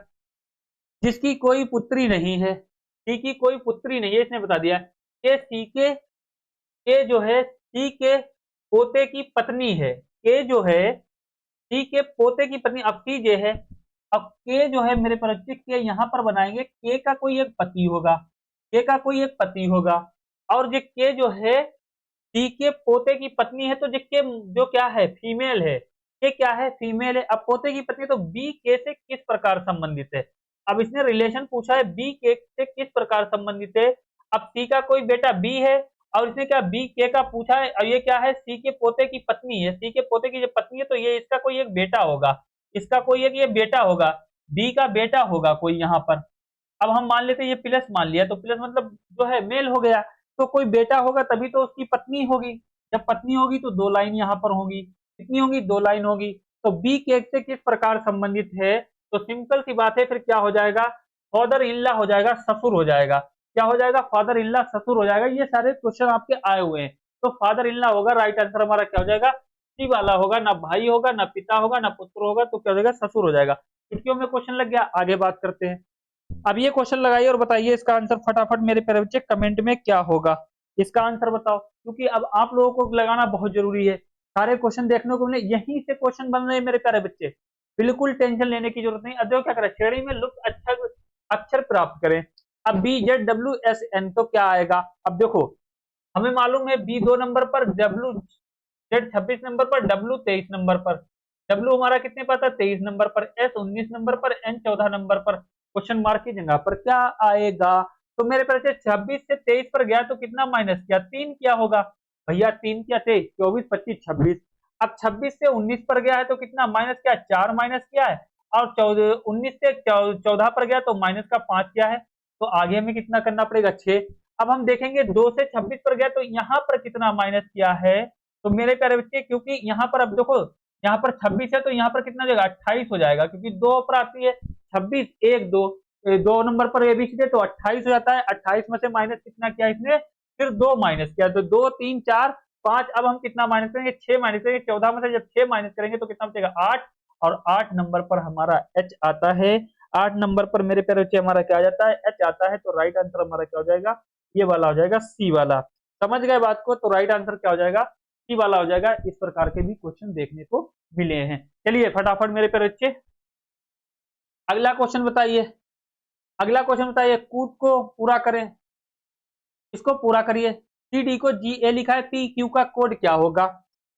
जिसकी कोई पुत्री नहीं है, सी की कोई पुत्री नहीं है, इसने बता दिया कि सी के जो है सी के पोते की पत्नी है। के जो है सी के पोते की पत्नी, अब सी जे है, अब के जो है मेरे परिचित के यहाँ पर बनाएंगे के का कोई एक पति होगा, के का कोई एक पति होगा। और जो के जो है सी के पोते की पत्नी है, तो जो के जो क्या है? फीमेल है। के क्या है? फीमेल है। अब पोते की पत्नी, तो बी के से किस प्रकार संबंधित है? अब इसने रिलेशन पूछा है, बी के से किस प्रकार संबंधित है। अब सी का कोई बेटा बी है, और इसने क्या बी के का पूछा है, और ये क्या है? सी के पोते की पत्नी है। सी के पोते की जो पत्नी है, तो ये इसका कोई एक बेटा होगा, इसका कोई एक ये बेटा होगा, बी का बेटा होगा कोई यहाँ पर। अब हम मान लेते हैं ये प्लस मान लिया, तो प्लस मतलब जो है मेल हो गया, तो कोई बेटा होगा तभी तो उसकी पत्नी होगी। जब पत्नी होगी तो दो लाइन यहाँ पर होगी, कितनी होगी? दो लाइन होगी। तो बी के से किस प्रकार संबंधित है? तो सिंपल सी बात है, फिर क्या हो जाएगा? फादर इनला हो जाएगा, ससुर हो जाएगा। क्या हो जाएगा? फादर इनला, ससुर हो जाएगा। ये सारे क्वेश्चन आपके आए हुए हैं, तो फादर इनला होगा। राइट आंसर हमारा क्या हो जाएगा? सी वाला होगा। ना भाई होगा, ना पिता होगा, ना पुत्र होगा, तो क्या हो जाएगा? ससुर हो जाएगा। चुटकियों में क्वेश्चन लग गया, आगे बात करते हैं। अब ये क्वेश्चन लगाइए और बताइए इसका आंसर फटाफट मेरे प्यारे बच्चे कमेंट में क्या होगा। इसका आंसर बताओ, क्योंकि अब आप लोगों को लगाना बहुत जरूरी है। सारे क्वेश्चन देखने को मिले, यहीं से क्वेश्चन बन रहे हैं मेरे प्यारे बच्चे, बिल्कुल टेंशन लेने की जरूरत नहीं। अब देखो क्या करें, श्रेणी में लुप्त अक्षर अक्षर प्राप्त करें। अब B Z W S N, तो क्या आएगा? अब देखो हमें मालूम है बी 2 नंबर पर, डब्ल्यू जेड 26 नंबर पर, डब्ल्यू 23 नंबर पर। डब्ल्यू हमारा कितने पर था? 23 नंबर पर। एस 19 नंबर पर, एन 14 नंबर पर। क्वेश्चन मार्क की जगह पर क्या आएगा? तो मेरे पास 26 से 23 पर गया, तो कितना माइनस किया? 3 क्या होगा भैया? 3 क्या थे? 24 25 26। अब 26 से 19 पर गया है, तो कितना माइनस किया? 4 माइनस किया है। और 19 से 14 पर गया, तो माइनस का 5 किया है। तो आगे हमें कितना करना पड़ेगा? 6। अब हम देखेंगे 2 से 26 पर गया, तो यहाँ पर कितना माइनस किया है? तो मेरे प्यारे बच्चे, क्योंकि यहाँ पर अब देखो, यहाँ पर 26 है, तो यहाँ पर कितना जाएगा? 28 हो जाएगा, क्योंकि 2 पर आती है 26, 1 2, 2 नंबर पर एबीसी थे, तो 28 हो जाता है। 28 में से माइनस कितना किया इसने? फिर 2 माइनस किया, तो 2 3 4 5। अब हम कितना माइनस करेंगे? 6 माइनस करेंगे। 14 में से जब 6 माइनस करेंगे, तो कितना बचेगा? 8। और 8 नंबर पर हमारा एच आता है। 8 नंबर पर मेरे प्यारे बच्चे हमारा क्या आ जाता है? एच आता है। तो राइट आंसर हमारा क्या हो जाएगा? ये वाला हो जाएगा, सी वाला। समझ गए बात को? तो राइट आंसर क्या हो जाएगा? सी वाला हो जाएगा। इस प्रकार के भी क्वेश्चन देखने को मिले हैं। चलिए फटाफट मेरे प्यारे बच्चे अगला क्वेश्चन बताइए। अगला क्वेश्चन बताइए, कूट को पूरा करें, इसको पूरा करिए। सी डी को जी ए लिखा है, पी क्यू का कोड क्या होगा?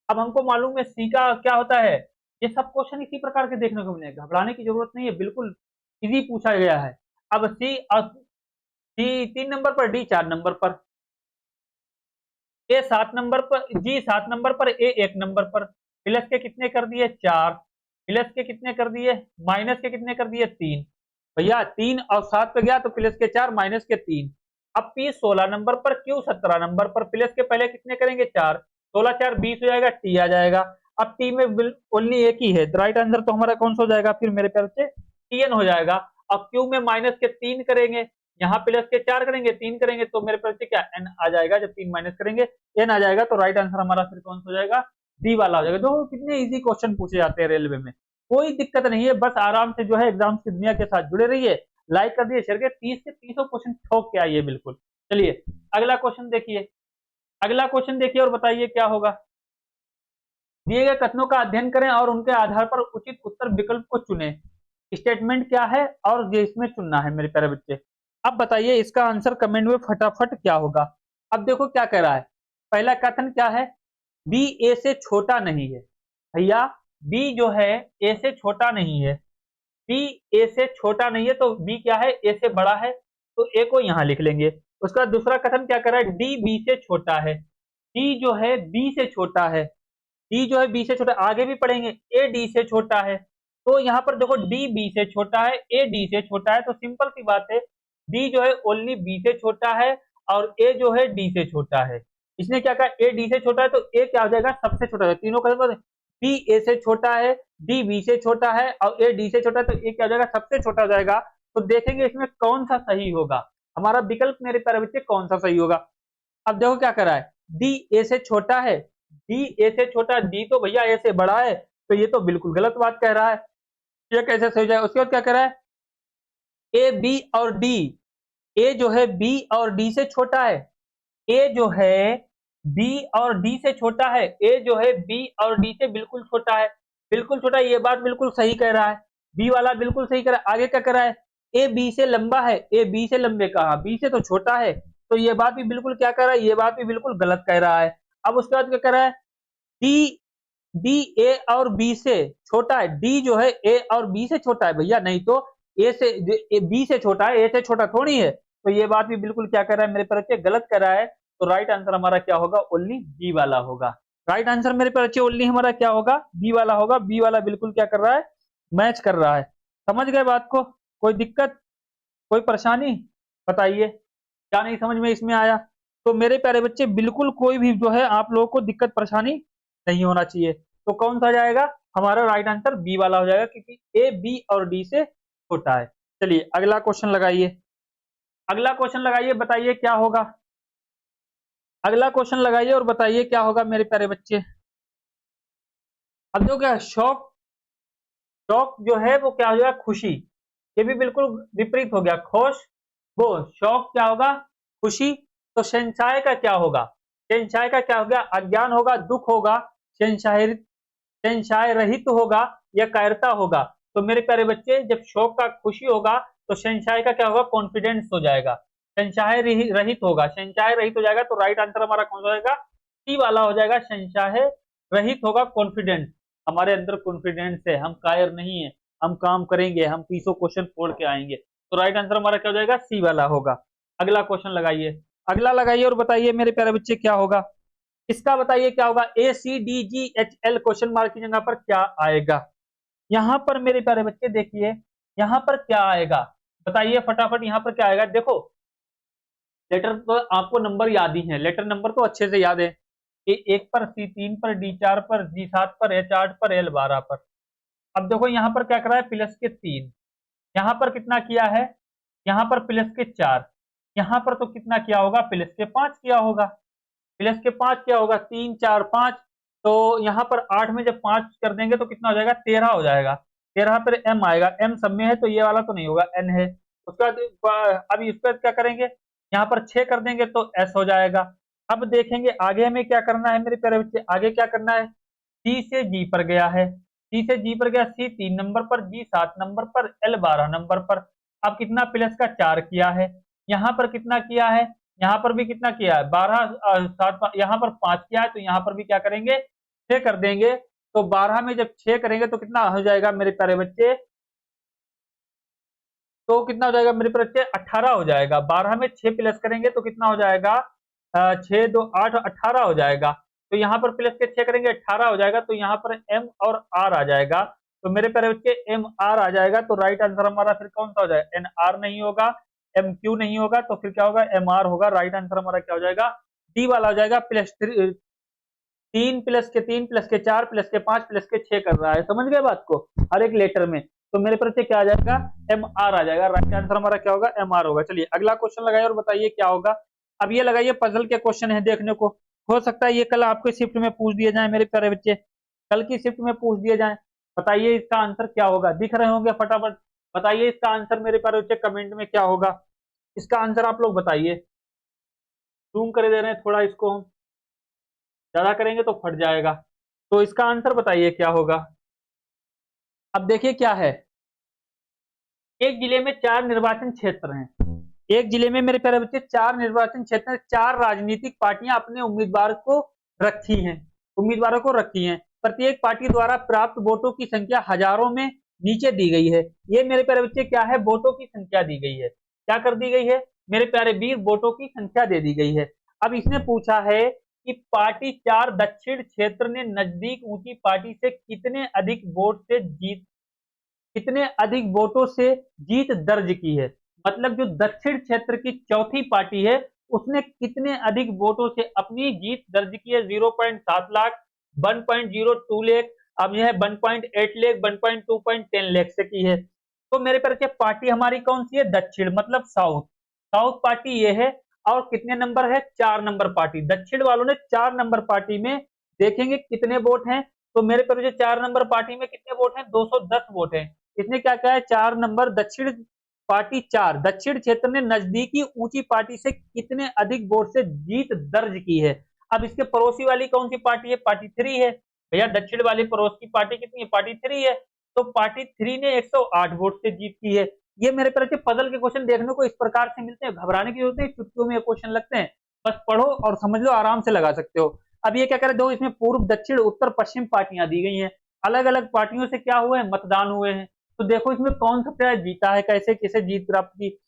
अब हमको मालूम है सी का क्या होता है। ये सब क्वेश्चन इसी प्रकार के देखने को मिलेगा, घबराने की जरूरत नहीं है, बिल्कुल इजी पूछा गया है। अब सी 3 नंबर पर, डी 4 नंबर पर, ए 7 नंबर पर, जी 7 नंबर पर, ए 1 नंबर पर। प्लस के कितने कर दिए? 4। प्लस के कितने कर दिए? माइनस के कितने कर दिए? 3। भैया 3 और 7 पे गया, तो प्लस के 4 माइनस के 3। अब पी 16 नंबर पर, क्यू 17 नंबर पर। प्लस के पहले कितने करेंगे? 4। 16 4 20 हो जाएगा, टी आ जाएगा। अब टी में ओनली एक ही है, तो राइट आंसर तो हमारा कौन सा हो जाएगा फिर मेरे प्यार से? टी एन हो जाएगा। अब क्यू में माइनस के 3 करेंगे, यहाँ प्लस के 4 करेंगे, 3 करेंगे, तो मेरे पास क्या एन आ जाएगा। जब 3 माइनस करेंगे एन आ जाएगा। तो राइट आंसर हमारा फिर कौन सा हो जाएगा? डी वाला हो जाएगा। देखो कितने इजी क्वेश्चन पूछे जाते हैं रेलवे में, कोई दिक्कत नहीं है। बस आराम से जो है एग्जाम्स की दुनिया के साथ जुड़े रहिए, लाइक कर दिए, शेयर कर, 30 से 300 क्वेश्चन ठोक के आइए बिल्कुल। चलिए अगला क्वेश्चन देखिए। अगला क्वेश्चन देखिए और बताइए क्या होगा। दिए गए कथनों का अध्ययन करें और उनके आधार पर उचित उत्तर विकल्प को चुनें। स्टेटमेंट क्या है और ये इसमें चुनना है मेरे प्यारे बच्चे। अब बताइए इसका आंसर कमेंट में फटाफट क्या होगा। अब देखो क्या कह रहा है, पहला कथन क्या है? बी ए से छोटा नहीं है। भैया बी जो है ए से छोटा नहीं है, बी ए से छोटा नहीं है, तो बी क्या है? ए से बड़ा है, तो ए को यहां लिख लेंगे। उसका दूसरा कथन क्या कर रहा है? डी बी से छोटा है। डी जो है बी से छोटा है, डी जो है बी से छोटा, आगे भी पढ़ेंगे। ए डी से छोटा है, तो यहाँ पर देखो डी बी से छोटा है, ए डी से छोटा है, तो सिंपल सी बात है डी जो है ओनली बी से छोटा है और ए जो है डी से छोटा है। इसने क्या कहा, ए डी से छोटा है तो ए क्या हो जाएगा, सबसे छोटा है। तीनों का बी ए से छोटा है, डी बी से छोटा है और ए डी से छोटा है, तो ए क्या हो जाएगा, सबसे छोटा हो जाएगा। तो देखेंगे इसमें कौन सा सही होगा, हमारा विकल्प मेरे प्यारे बच्चे कौन सा सही होगा। अब देखो क्या कर रहा है, डी ए से छोटा है, डी ए से छोटा, डी तो भैया ए से बड़ा है, तो ये तो बिल्कुल गलत बात कह रहा है, ये कैसे सही जाए। उसके बाद क्या कह रहा है, ए बी और डी, ए जो है बी और डी से छोटा है, ए जो है बी और डी से छोटा है, ए जो है बी और डी से बिल्कुल छोटा है, बिल्कुल छोटा है, ये बात बिल्कुल सही कह रहा है, बी वाला बिल्कुल सही कह रहा है। आगे क्या कह रहा है, ए बी से लंबा है, ए बी से लंबे कहा, बी से तो छोटा है, तो ये बात भी बिल्कुल क्या कह रहा है, ये बात भी बिल्कुल गलत कह रहा है। अब उसके बाद क्या कह रहा है, डी डी ए और बी से छोटा है, डी जो है ए और बी से छोटा है, भैया नहीं तो ए से बी से छोटा है, ए से छोटा थोड़ी है, तो ये बात भी बिल्कुल क्या कर रहा है मेरे बच्चे, गलत कर रहा है। तो राइट आंसर हमारा क्या होगा, ओनली बी वाला होगा। राइट आंसर मेरे बच्चे ओनली हमारा क्या होगा, बी वाला होगा। बी वाला बिल्कुल क्या कर रहा है, मैच कर रहा है। समझ गए बात को, कोई दिक्कत, कोई परेशानी बताइए, क्या नहीं समझ में इसमें आया। तो मेरे प्यारे बच्चे बिल्कुल कोई भी जो है आप लोगों को दिक्कत परेशानी नहीं होना चाहिए। तो कौन सा जाएगा, हमारा राइट आंसर बी वाला हो जाएगा, क्योंकि ए बी और डी से छोटा है। चलिए अगला क्वेश्चन लगाइए, अगला क्वेश्चन लगाइए, बताइए क्या होगा। अगला क्वेश्चन लगाइए और बताइए क्या होगा मेरे प्यारे बच्चे। अब जो क्या शौक, शौक जो है वो क्या हो जाएगा, खुशी, ये भी बिल्कुल विपरीत हो गया, खुश वो, शौक क्या होगा, खुशी। तो शहंशाह का क्या होगा, शहंशाह का क्या हो गया, अज्ञान होगा, दुख होगा, शहंशाह रहित होगा या कायरता होगा। तो मेरे प्यारे बच्चे जब शौक का खुशी होगा तो शहंशाह का क्या होगा, कॉन्फिडेंस हो जाएगा, शहंशाह रहित होगा, शहंशाह रहित हो जाएगा। तो राइट आंसर हमारा कौन सा होगा, सी वाला हो जाएगा, शहंशाह रहित होगा, कॉन्फिडेंस, हमारे अंदर कॉन्फिडेंस है, हम कायर नहीं है, हम काम करेंगे, हम 30 क्वेश्चन फोड़ के आएंगे। तो राइट आंसर हमारा क्या हो जाएगा, सी वाला होगा। अगला क्वेश्चन लगाइए, अगला लगाइए और बताइए मेरे प्यारे बच्चे क्या होगा, इसका बताइए क्या होगा, A C D G H L question mark की जगह पर क्या आएगा। यहां पर मेरे प्यारे बच्चे देखिए, यहां पर क्या आएगा, बताइए फटाफट, यहां पर क्या आएगा। देखो लेटर तो आपको नंबर याद ही है, लेटर नंबर तो अच्छे से याद है, ए 1 पर, सी 3 पर, डी 4 पर, जी 7 पर, एच 8 पर, एल 12 पर। अब देखो यहाँ पर क्या कर रहा है, प्लस के 3, यहाँ पर कितना किया है, यहाँ पर प्लस के 4, यहाँ पर तो कितना किया होगा, प्लस के 5 किया होगा, प्लस के 5 क्या होगा, 3 4 5, तो यहाँ पर 8 में जब 5 कर देंगे तो कितना हो जाएगा, 13 हो जाएगा, 13 पर एम आएगा, एम सब में है तो ये वाला तो नहीं होगा, एन है। उसके बाद अब इस पर क्या करेंगे, यहाँ पर 6 कर देंगे तो एस हो जाएगा। अब देखेंगे आगे हमें क्या करना है मेरे प्यारे बच्चे, आगे क्या करना है, सी से जी पर गया है, सी से जी पर गया, सी 3 नंबर पर, जी 7 नंबर पर, एल 12 नंबर पर। अब कितना, प्लस का 4 किया है, यहाँ पर कितना किया है, यहाँ पर भी कितना किया है, 12 7, यहाँ पर 5 किया है, तो यहाँ पर भी क्या करेंगे, 6 कर देंगे। तो 12 में जब 6 करेंगे तो कितना हो जाएगा मेरे प्यारे बच्चे, तो कितना हो जाएगा मेरे बच्चे, 18 हो जाएगा। 12 में 6 प्लस करेंगे तो कितना हो जाएगा, 6 2 8 18 हो जाएगा। तो यहाँ पर प्लस के 6 करेंगे 18 हो जाएगा, तो यहाँ पर एम और आर आ जाएगा। तो मेरे प्यारे बच्चे एम आर आ जाएगा, तो राइट आंसर हमारा फिर कौन सा हो जाएगा, एन आर नहीं होगा, एम क्यू नहीं होगा, तो फिर क्या होगा, एम आर होगा। राइट आंसर हमारा क्या हो जाएगा, डी वाला हो जाएगा। प्लस 3 प्लस के 3 प्लस के 4 प्लस के 5 प्लस के 6 कर रहा है, समझ गए बात को, हर एक लेटर में। तो मेरे पर क्या आ जाएगा, एम आर आ जाएगा। राइट आंसर हमारा क्या होगा, एम आर होगा। चलिए अगला क्वेश्चन लगाइए और बताइए क्या होगा। अब ये लगाइए, पजल के क्वेश्चन है देखने को, हो सकता है ये कल आपके शिफ्ट में पूछ दिए जाए मेरे प्यारे बच्चे, कल की शिफ्ट में पूछ दिए जाए। बताइए इसका आंसर क्या होगा, दिख रहे होंगे, फटाफट बताइए इसका आंसर मेरे प्यारे बच्चे, कमेंट में क्या होगा इसका आंसर, आप लोग बताइए। जूम कर दे रहे हैं थोड़ा इसको, हम ज्यादा करेंगे तो फट जाएगा। तो इसका आंसर बताइए क्या होगा। अब देखिए क्या है, एक जिले में 4 निर्वाचन क्षेत्र हैं, एक जिले में मेरे प्यारे बच्चे 4 निर्वाचन क्षेत्र, 4 राजनीतिक पार्टियां अपने उम्मीदवार को रखी हैं, उम्मीदवारों को रखी हैं। प्रत्येक पार्टी द्वारा प्राप्त वोटों की संख्या हजारों में नीचे दी गई है। ये मेरे प्यारे बच्चे क्या है, वोटों की संख्या दी गई है, क्या कर दी गई है मेरे प्यारे वीर, वोटों की संख्या दे दी गई है। अब इसने पूछा है कि पार्टी 4 दक्षिण क्षेत्र ने नजदीक ऊंची पार्टी से कितने अधिक वोट से जीत, कितने अधिक वोटों से जीत दर्ज की है। मतलब जो दक्षिण क्षेत्र की चौथी पार्टी है उसने कितने अधिक वोटों से अपनी जीत दर्ज की है। 0.7 लाख, 1.02 लाख, अब यह है 1.8 लाख, 1.2.10 लाख से की है। तो मेरे पर पार्टी हमारी कौन सी है, दक्षिण मतलब साउथ, साउथ पार्टी ये है। और कितने नंबर है, 4 नंबर पार्टी। दक्षिण वालों ने 4 नंबर पार्टी में देखेंगे कितने वोट हैं, तो मेरे पर 4 नंबर पार्टी में कितने वोट हैं, 210 वोट हैं। इसने क्या कहा है, 4 नंबर दक्षिण पार्टी 4, दक्षिण क्षेत्र ने नजदीकी ऊंची पार्टी से कितने अधिक वोट से जीत दर्ज की है। अब इसके पड़ोसी वाली कौन सी पार्टी है, पार्टी 3 है। भैया दक्षिण वाली पड़ोस की पार्टी कितनी है, पार्टी 3 है। तो पार्टी 3 ने 108 वोट से जीत की है। ये मेरे तरफ से पजल के क्वेश्चन देखने को इस प्रकार से मिलते हैं, घबराने की जरूरत नहीं, चुटकियों में ये क्वेश्चन लगते हैं, बस पढ़ो और समझ लो, आराम से लगा सकते हो। अब ये क्या करे, दो इसमें पूर्व दक्षिण उत्तर पश्चिम पार्टियां दी गई हैं, अलग अलग पार्टियों से क्या हुए हैं, मतदान हुए हैं। तो देखो इसमें कौन सबसे ज्यादा जीता है, कैसे किसे जीत प्राप्त की।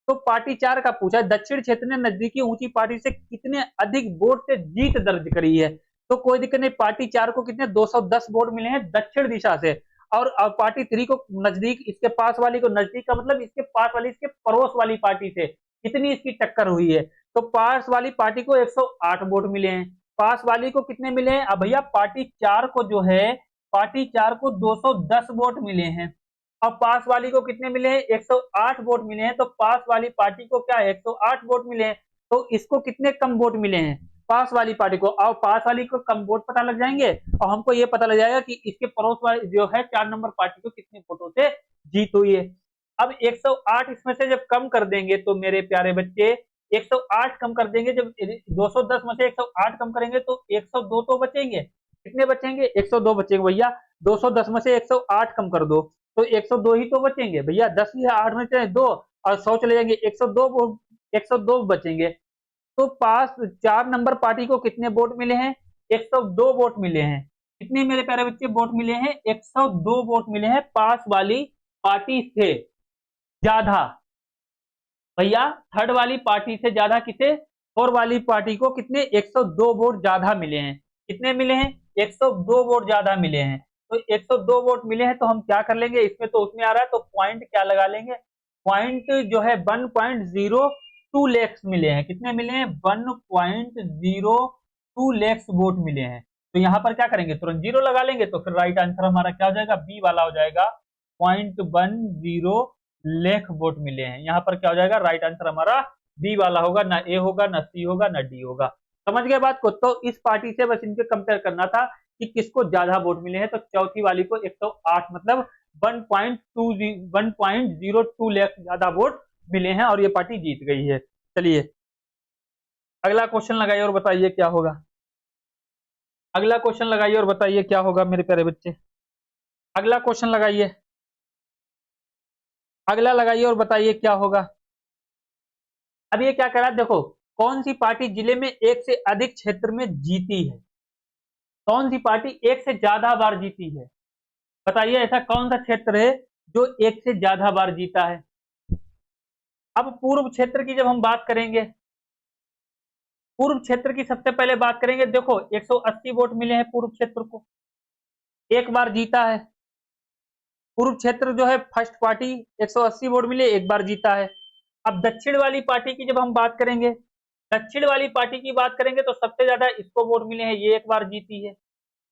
तो पार्टी 4 का पूछा है, दक्षिण क्षेत्र ने नजदीकी ऊंची पार्टी से कितने अधिक वोट से जीत दर्ज करी है। तो कोई दिक्कत नहीं, पार्टी 4 को कितने 210 वोट मिले हैं दक्षिण दिशा से। और पार्टी 3 को नजदीक, इसके पास वाली को नजदीक का मतलब इसके पास वाली, इसके पड़ोस वाली पार्टी से कितनी इसकी टक्कर हुई है। तो पास वाली पार्टी को 108 वोट मिले हैं, पास वाली को कितने मिले हैं, अब भैया पार्टी 4 को जो है, पार्टी 4 को 210 वोट मिले हैं। अब पास वाली को कितने मिले हैं, 108 वोट मिले हैं। तो पास वाली पार्टी को क्या है, 108 वोट मिले हैं। तो इसको कितने कम वोट मिले हैं, पास वाली पार्टी को। और पास वाली को कम वोट पता लग जाएंगे और हमको ये पता लग जाएगा कि इसके पड़ोस वाली जो है 4 नंबर पार्टी को कितने वोटों से जीत हुई है। अब 108 इसमें से जब कम कर देंगे तो मेरे प्यारे बच्चे, 108 कम कर देंगे, जब 210 में से 108 कम करेंगे तो 102 तो बचेंगे। कितने बचेंगे, 102 बचेंगे भैया। 210 में से 108 कम कर दो तो 102 ही तो बचेंगे भैया। 10 या 8 में से 2 और 100 चले जाएंगे, 102 बचेंगे। तो पास 4 नंबर पार्टी को कितने वोट मिले हैं, 102 वोट मिले हैं। कितने मेरे प्यारे बच्चे वोट मिले हैं, 102 वोट मिले हैं पास वाली पार्टी से ज्यादा। भैया थर्ड वाली पार्टी से ज्यादा किसे, फोर वाली पार्टी को कितने 102 वोट ज्यादा मिले हैं। कितने मिले हैं, 102 वोट ज्यादा मिले हैं। तो 102 वोट मिले हैं तो हम क्या कर लेंगे, इसमें तो उसमें आ रहा है तो पॉइंट क्या लगा लेंगे, पॉइंट जो है 1.02 लाख मिले हैं। कितने मिले हैं, 1.02 लाख वोट मिले हैं। तो यहाँ पर क्या करेंगे, तुरंत जीरो लगा लेंगे तो फिर राइट आंसर हमारा क्या हो जाएगा, बी वाला हो जाएगा। 0.10 लाख वोट मिले हैं, यहाँ पर क्या हो जाएगा, राइट आंसर हमारा बी वाला होगा, ना ए होगा, ना सी होगा, ना डी होगा। समझ गए बात को। तो इस पार्टी से बस इनके कंपेयर करना था कि किसको ज्यादा वोट मिले हैं। तो चौथी वाली को 108 मतलब 1.02 लाख ज्यादा वोट मिले हैं और ये पार्टी जीत गई है। चलिए अगला क्वेश्चन लगाइए और बताइए क्या होगा। अगला क्वेश्चन लगाइए और बताइए क्या होगा मेरे प्यारे बच्चे। अगला क्वेश्चन लगाइए, अगला लगाइए और बताइए क्या होगा। अब ये क्या कह रहा है, देखो कौन सी पार्टी जिले में एक से अधिक क्षेत्र में जीती है, कौन सी पार्टी एक से ज्यादा बार जीती है। बताइए ऐसा कौन सा क्षेत्र है जो एक से ज्यादा बार जीता है। अब पूर्व क्षेत्र की जब हम बात करेंगे, पूर्व क्षेत्र की सबसे पहले बात करेंगे। देखो 180 वोट मिले हैं पूर्व क्षेत्र को, एक बार जीता है। पूर्व क्षेत्र जो है फर्स्ट पार्टी 180 वोट मिले, एक बार जीता है। अब दक्षिण वाली पार्टी की जब हम बात करेंगे, दक्षिण वाली पार्टी की बात करेंगे तो सबसे ज्यादा इसको वोट मिले हैं, ये एक बार जीती है।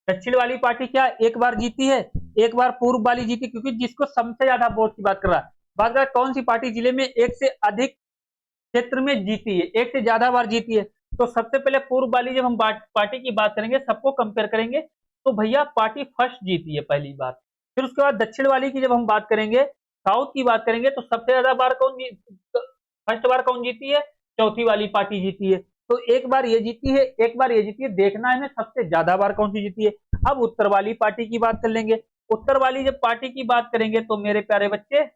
दक्षिण वाली पार्टी क्या एक बार जीती है, एक बार पूर्व वाली जीती, क्योंकि जिसको सबसे ज्यादा वोट की बात कर रहा है, बात कर रहा है कौन सी पार्टी जिले में एक से अधिक क्षेत्र में जीती है, एक से ज्यादा बार जीती है। तो सबसे पहले पूर्व वाली जब हम पार्टी की बात करेंगे, सबको कंपेयर करेंगे, तो भैया पार्टी फर्स्ट जीती है पहली बार। फिर उसके बाद दक्षिण वाली की जब हम बात करेंगे, साउथ की बात करेंगे, तो सबसे ज्यादा बार फर्स्ट बार कौन जीती है, चौथी वाली पार्टी जीती है। तो एक बार ये जीती है, एक बार ये जीती है, देखना है सबसे ज्यादा बार कौन सी जीती है। अब उत्तर वाली पार्टी की बात कर लेंगे। उत्तर वाली जब पार्टी की बात करेंगे तो मेरे प्यारे बच्चे,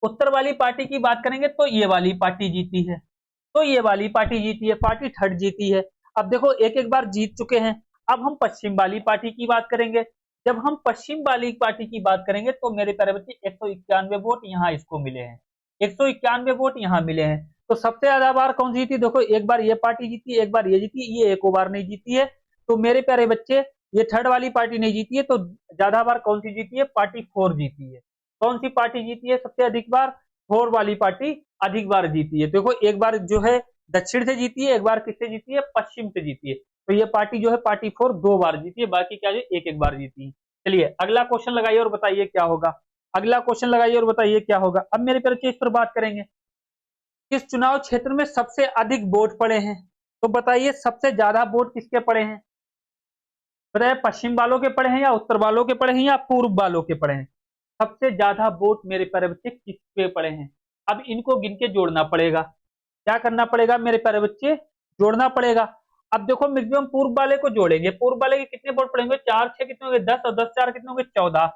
उत्तर वाली पार्टी की बात करेंगे तो ये वाली पार्टी जीती है, तो ये वाली पार्टी जीती है, पार्टी थर्ड जीती है। अब देखो एक एक बार जीत चुके हैं। अब हम पश्चिम वाली पार्टी की बात करेंगे। जब हम पश्चिम वाली पार्टी की बात करेंगे तो मेरे प्यारे बच्चे 191 वोट यहाँ इसको मिले हैं, 191 वोट यहाँ मिले हैं। तो सबसे ज्यादा बार कौन जीती, देखो एक बार ये पार्टी जीती, एक बार ये जीती, ये एक बार नहीं जीती है। तो मेरे प्यारे बच्चे ये थर्ड वाली पार्टी नहीं जीती है, तो ज्यादा बार कौन सी जीती है, पार्टी 4 जीती है। कौन सी पार्टी जीती है सबसे अधिक बार, फोर वाली पार्टी अधिक बार जीती है। देखो एक बार जो है दक्षिण से जीती है, एक बार किससे जीती है, पश्चिम से जीती है। तो ये पार्टी जो है पार्टी फोर 2 बार जीती है, बाकी क्या जो एक एक बार जीती है। चलिए अगला क्वेश्चन लगाइए और बताइए क्या होगा। अगला क्वेश्चन लगाइए और बताइए क्या होगा। अब मेरे पर इस पर बात करेंगे, किस चुनाव क्षेत्र में सबसे अधिक वोट पड़े हैं। तो बताइए सबसे ज्यादा वोट किसके पड़े हैं। बताइए पश्चिम वालों के पड़े हैं या उत्तर वालों के पड़े हैं या पूर्व वालों के पड़े हैं। सबसे ज्यादा वोट मेरे प्यारे बच्चे किसके पड़े हैं। अब इनको गिन के जोड़ना पड़ेगा। क्या करना पड़ेगा मेरे प्यारे बच्चे, जोड़ना पड़ेगा। अब देखो मैक्सिमम पूर्व वाले को जोड़ेंगे, पूर्व वाले के कितने वोट पड़ेंगे, 4 6 कितने होंगे 10 और 10 4 कितने होंगे 14,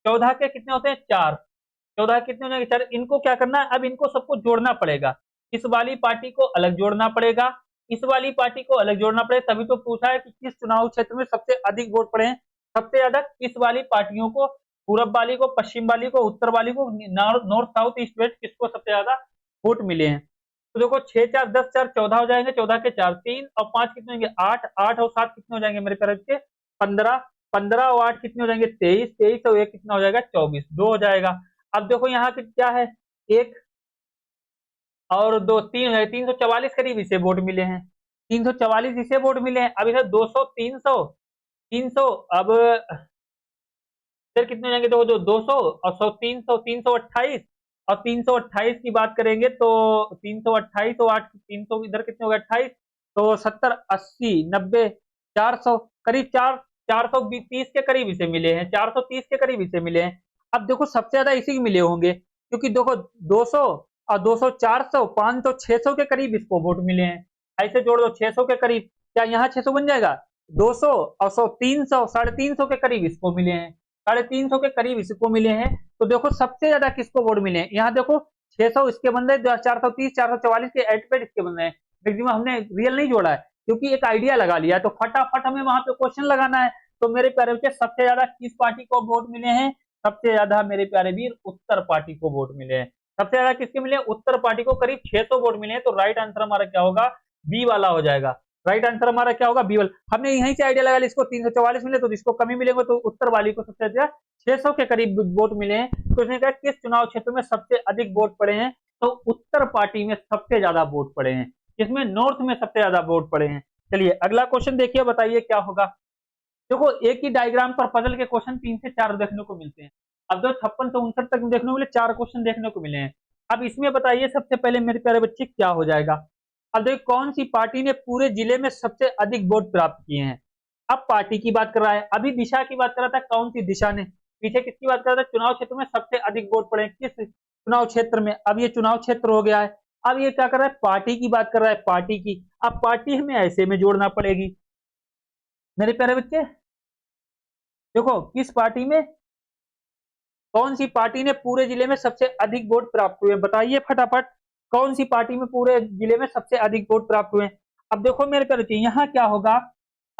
14 के कितने होते हैं 4, 14 कितने हो जाएंगे 4। इनको क्या करना है, अब इनको सबको जोड़ना पड़ेगा। इस वाली पार्टी को अलग जोड़ना पड़ेगा, इस वाली पार्टी को अलग जोड़ना पड़ेगा। तभी तो पूछा है कि किस चुनाव क्षेत्र में सबसे अधिक वोट पड़े हैं। सबसे ज्यादा किस वाली पार्टियों को, पूरब वाली को, पश्चिम वाली को, उत्तर वाली को, नॉर्थ साउथ ईस्ट वेस्ट, किसको सबसे ज्यादा वोट मिले हैं। तो देखो 6 4 10 4 14 हो जाएंगे, 14 के 4 3 और 5 कितने होंगे 8, 8 और 7 कितने हो जाएंगे मेरे तरफ के 15, 15 और 8 कितने हो जाएंगे 23, 23 और 1 कितना हो जाएगा 24, 2 हो जाएगा। अब देखो यहाँ पे क्या है, 1 और 2 3 हो जाएगा, 344 करीब इसे वोट मिले हैं, 344 इसे वोट मिले हैं। अब इधर 200 300 300, अब फिर कितने हो जाएंगे, देखो जो 200 और 100 300 328 और 328 की बात करेंगे तो 328 और 8 300 इधर कितने हो गए 28, तो 70 80 90 400 करीब 430 के करीब इसे मिले हैं, 430 के करीब इसे मिले हैं। अब देखो सबसे ज्यादा इसी के मिले होंगे, क्योंकि देखो 200 और 200 400 500 600 के करीब इसको वोट मिले हैं। ऐसे जोड़ दो 600 के करीब, क्या यहाँ 600 बन जाएगा, 200 और 100 300 350 के करीब इसको मिले हैं, 350 के करीब इसको मिले हैं। तो देखो सबसे ज्यादा किसको वोट मिले हैं, यहाँ देखो 600 इसके बंदे, 430 444 के एड पे इसके बंदे हैं। मैक्सिमम हमने रियल नहीं जोड़ा है क्योंकि एक आइडिया लगा लिया है, तो फटाफट हमें वहां पे क्वेश्चन लगाना है। तो मेरे प्यारे बच्चे सबसे ज्यादा किस पार्टी को वोट मिले हैं, सबसे ज्यादा मेरे प्यारे वीर उत्तर पार्टी को वोट मिले हैं। सबसे ज्यादा किसके मिले, उत्तर पार्टी को करीब 600 वोट मिले हैं। तो राइट आंसर हमारा क्या होगा, बी वाला हो जाएगा। राइट आंसर हमारा क्या होगा, बी वाला। हमने यहीं से आइडिया लगा लिया, इसको 344 मिले तो इसको कमी मिलेंगे, तो उत्तर वाली को सबसे ज्यादा 600 के करीब वोट मिले हैं। तो इसने कहा किस चुनाव क्षेत्र में सबसे अधिक वोट पड़े हैं, तो उत्तर पार्टी में सबसे ज्यादा वोट पड़े हैं। इसमें नॉर्थ में सबसे ज्यादा वोट पड़े हैं। चलिए अगला क्वेश्चन देखिए, बताइए क्या होगा। देखो एक ही डायग्राम पर पजल के क्वेश्चन 3 से 4 देखने को मिलते हैं। अब जो 56 से 59 तक देखने को मिले 4 क्वेश्चन देखने को मिले हैं। अब इसमें बताइए सबसे पहले मेरे प्यारे बच्चे क्या हो जाएगा। अब देखिए कौन सी पार्टी ने पूरे जिले में सबसे अधिक वोट प्राप्त किए हैं। अब पार्टी की बात कर रहा है, अभी दिशा की बात कर रहा था, कौन सी दिशा ने, पीछे किसकी बात कर रहा था, चुनाव क्षेत्र में सबसे अधिक वोट पड़े किस चुनाव क्षेत्र में। अब ये चुनाव क्षेत्र हो गया है। अब ये क्या कर रहा है, पार्टी की बात कर रहा है, पार्टी की। अब पार्टी हमें ऐसे में जोड़ना पड़ेगी मेरे प्यारे बच्चे। देखो किस पार्टी में, कौन सी पार्टी ने पूरे जिले में सबसे अधिक वोट प्राप्त हुए, बताइए फटाफट। कौन सी पार्टी में पूरे जिले में सबसे अधिक वोट प्राप्त हुए। अब देखो मेरे प्यारे बच्चे यहाँ क्या होगा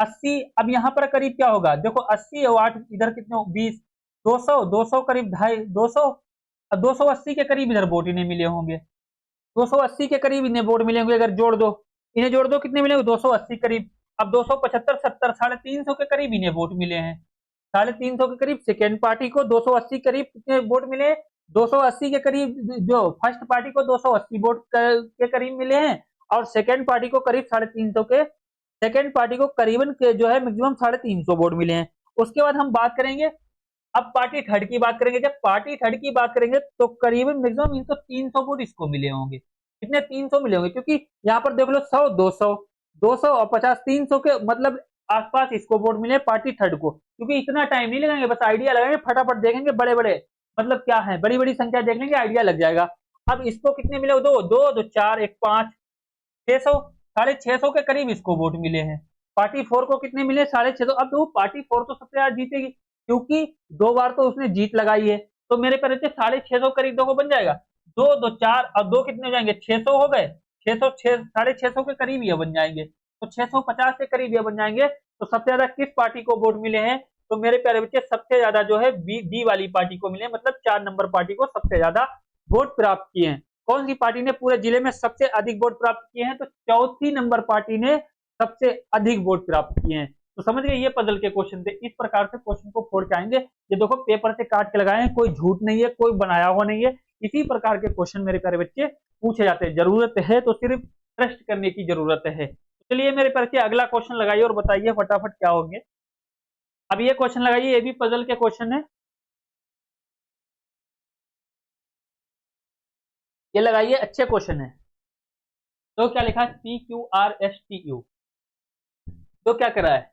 80, अब यहाँ पर करीब क्या होगा, देखो 80 और 8 इधर कितने 20, 200 200 करीब 250 200 280 के करीब इधर वोट इन्हें मिले होंगे, 280 के करीब इन्हें वोट मिले होंगे। अगर जोड़ दो, इन्हें जोड़ दो कितने मिलेंगे 280 करीब। अब 275 70 350 के करीब इन्हें वोट मिले हैं, 350 के करीब। सेकेंड पार्टी को 280 करीब कितने वोट मिले, 280 के करीब। जो फर्स्ट पार्टी को 280 वोट के करीब मिले हैं, और सेकेंड पार्टी को करीब 350 के, सेकेंड पार्टी को करीबन के जो है मैक्सिमम 350 वोट मिले हैं। उसके बाद हम बात करेंगे, अब पार्टी थर्ड की बात करेंगे। जब पार्टी थर्ड की बात करेंगे तो करीबन मैक्सिमम इनको 300 वोट इसको मिले होंगे। कितने 300 मिले होंगे, क्योंकि यहाँ पर देख लो 100 200 200 और 50 300 के मतलब आसपास इसको वोट मिले पार्टी थर्ड को। क्योंकि इतना टाइम नहीं लगाएंगे, बस आइडिया लगाएंगे, फटाफट देखेंगे बड़े बड़े मतलब क्या है, बड़ी बड़ी संख्या देख लेंगे, आइडिया लग जाएगा। अब इसको कितने मिले, 2 2 2 4 1 5 600, 650 के करीब इसको वोट मिले हैं। पार्टी फोर को कितने मिले 650। अब तो पार्टी फोर तो सबसे ज्यादा जीतेगी, क्योंकि 2 बार तो उसने जीत लगाई है। तो मेरे पर 650 करीब देखो बन जाएगा, 2 2 4 और 2 कितने हो जाएंगे 600 हो गए, 600 650 के करीब ये बन जाएंगे। तो 650 के करीब ये बन जाएंगे। तो सबसे ज्यादा किस पार्टी को वोट मिले हैं, तो मेरे प्यारे बच्चे सबसे ज्यादा जो है बी वाली पार्टी को मिले, मतलब 4 नंबर पार्टी को सबसे ज्यादा वोट प्राप्त किए हैं। कौन सी पार्टी ने पूरे जिले में सबसे अधिक वोट प्राप्त किए हैं, तो चौथी नंबर पार्टी ने सबसे अधिक वोट प्राप्त किए हैं। तो समझ गए, ये पजल के क्वेश्चन थे। इस प्रकार से क्वेश्चन को फोड़ के आएंगे। ये देखो पेपर से काट के लगाए हैं, कोई झूठ नहीं है, कोई बनाया हुआ नहीं है, इसी प्रकार के क्वेश्चन मेरे प्यारे बच्चे पूछे जाते हैं। जरूरत है तो सिर्फ ट्रस्ट करने की जरूरत है। चलिए मेरे प्यारे बच्चे अगला क्वेश्चन लगाइए और बताइए फटाफट क्या होंगे। अब ये क्वेश्चन लगाइए, ये भी पजल के क्वेश्चन है। ये लगाइए, अच्छे क्वेश्चन है। तो क्या लिखा है, PQRSTU। तो क्या करा है,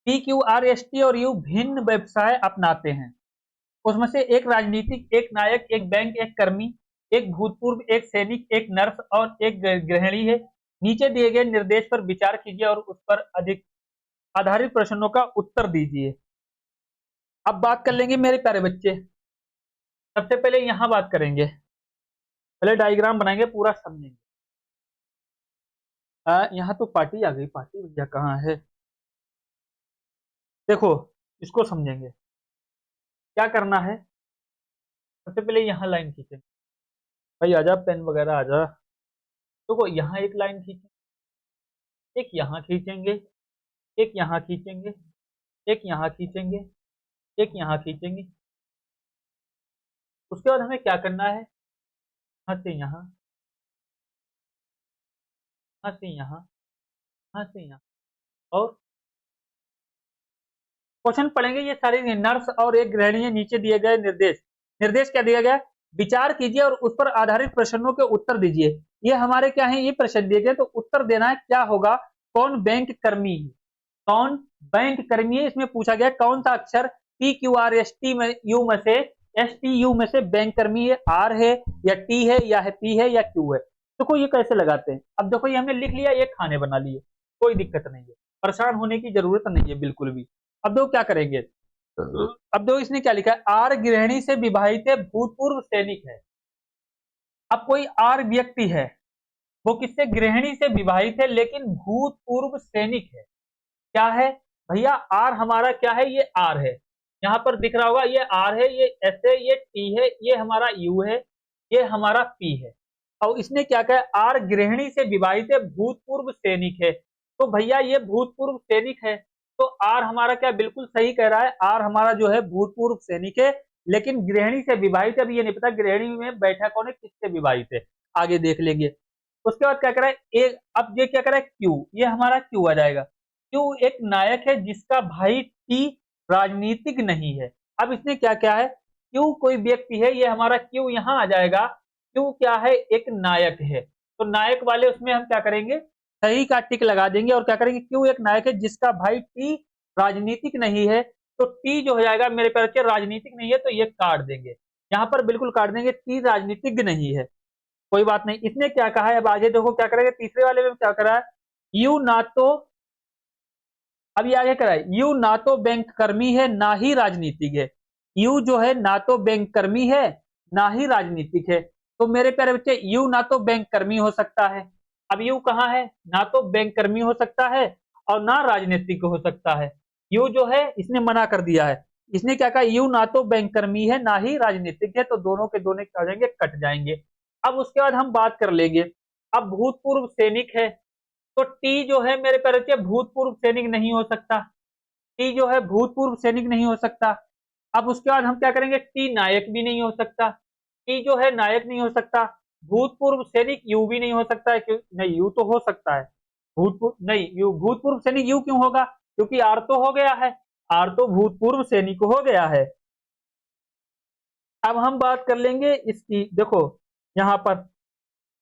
PQRST और यू भिन्न व्यवसाय अपनाते हैं। उसमें से एक राजनीतिक, एक नायक, एक बैंक, एक कर्मी, एक भूतपूर्व, एक सैनिक, एक नर्स और एक गृहिणी है। नीचे दिए गए निर्देश पर विचार कीजिए और उस पर अधिक आधारित प्रश्नों का उत्तर दीजिए। अब बात कर लेंगे मेरे प्यारे बच्चे, सबसे पहले यहां बात करेंगे, पहले डायग्राम बनाएंगे, पूरा समझेंगे। यहाँ तो पार्टी आ गई, पार्टी भैया कहाँ है, देखो इसको समझेंगे क्या करना है। सबसे पहले यहाँ लाइन खींचेंगे, भाई आजा पेन वगैरह आजा। देखो यहाँ एक लाइन खींचेंगे, एक यहाँ खींचेंगे, एक यहाँ खींचेंगे, एक यहाँ खींचेंगे, एक यहाँ खींचेंगे। उसके बाद हमें क्या करना है, यहाँ से यहाँ, यहाँ से यहाँ, यहाँ से यहाँ, और क्वेश्चन पढ़ेंगे ये सारे। नर्स और एक गृहिणी, नीचे दिए गए निर्देश, निर्देश क्या दिया गया, विचार कीजिए और उस पर आधारित प्रश्नों के उत्तर दीजिए। ये हमारे क्या है, ये प्रश्न दिए गए तो उत्तर देना है। क्या होगा, कौन बैंक कर्मी है, कौन बैंक कर्मी है, इसमें पूछा गया कौन सा अक्षर PQRST में यू में से STU में से बैंक कर्मी है, R है या T है या P है या Q है। देखो ये कैसे लगाते हैं। अब देखो ये हमने लिख लिया, एक खाने बना लिए, कोई दिक्कत नहीं है, परेशान होने की जरूरत नहीं है बिल्कुल भी। अब देखो क्या करेंगे, अब देखो इसने क्या लिखा है, R गृहिणी से विवाहित है, भूतपूर्व सैनिक है। अब कोई R व्यक्ति है, वो किससे, गृहिणी से विवाहित है लेकिन भूतपूर्व सैनिक है। क्या है भैया, R हमारा क्या है, ये R है, यहाँ पर दिख रहा होगा ये R है, ये S है, ये T है, ये हमारा U है, ये हमारा P है। और इसने क्या कहा, R गृहिणी से विवाहित है, भूतपूर्व सैनिक है। तो भैया ये भूतपूर्व सैनिक है, तो R हमारा क्या बिल्कुल सही कह रहा है, R हमारा जो है भूतपूर्व सैनिक है लेकिन गृहिणी से विवाहित है। अभी ये नहीं पता गृहिणी में बैठा कौन है, किससे विवाहित है, आगे देख लेंगे। उसके बाद क्या करा है, एक, अब ये क्या करा है, Q, ये हमारा Q आ जाएगा। Q एक नायक है जिसका भाई T राजनीतिक नहीं है। अब इसने क्या क्या है, Q कोई व्यक्ति है, ये हमारा Q यहाँ आ जाएगा। Q क्या है, एक नायक है, तो नायक वाले उसमें हम क्या करेंगे, सही का टिक लगा देंगे और क्या करेंगे, Q एक नायक है जिसका भाई T राजनीतिक नहीं है। तो T जो हो जाएगा मेरे प्यारे बच्चे, राजनीतिक नहीं है तो ये काट देंगे, यहाँ पर बिल्कुल काट देंगे, T राजनीतिक नहीं है, कोई बात नहीं। इसने क्या कहा है, अब आगे देखो क्या करेंगे, तीसरे वाले में क्या करा है, यू ना तो, अब ये आगे करा है, यू ना तो बैंक कर्मी है ना ही राजनीतिक है। यू जो है ना तो बैंक कर्मी है ना ही राजनीतिक है। तो मेरे प्यारे बच्चे यू ना तो बैंक कर्मी हो सकता है, अब यू कहाँ है, ना तो बैंक कर्मी हो सकता है और ना राजनीतिक हो सकता है। यू जो है इसने मना कर दिया है, इसने क्या कहा, यू ना तो बैंक कर्मी है ना ही राजनीतिक है, तो दोनों के दोनों क्या हो जाएंगे, कट जाएंगे। अब उसके बाद हम बात कर लेंगे, अब भूतपूर्व सैनिक है, तो टी जो है मेरे प्यारे बच्चे भूतपूर्व सैनिक नहीं हो सकता, टी जो है भूतपूर्व सैनिक नहीं हो सकता। अब उसके बाद हम क्या करेंगे, टी नायक भी नहीं हो सकता, टी जो है नायक नहीं हो सकता। भूतपूर्व सैनिक यू भी नहीं हो सकता है, क्यों नहीं, यू तो हो सकता है, भूतपूर्व नहीं, यू भूतपूर्व सैनिक यू क्यों होगा, क्योंकि आर तो हो गया है, आर तो भूतपूर्व सैनिक हो गया है। अब हम बात कर लेंगे इसकी, देखो यहाँ पर,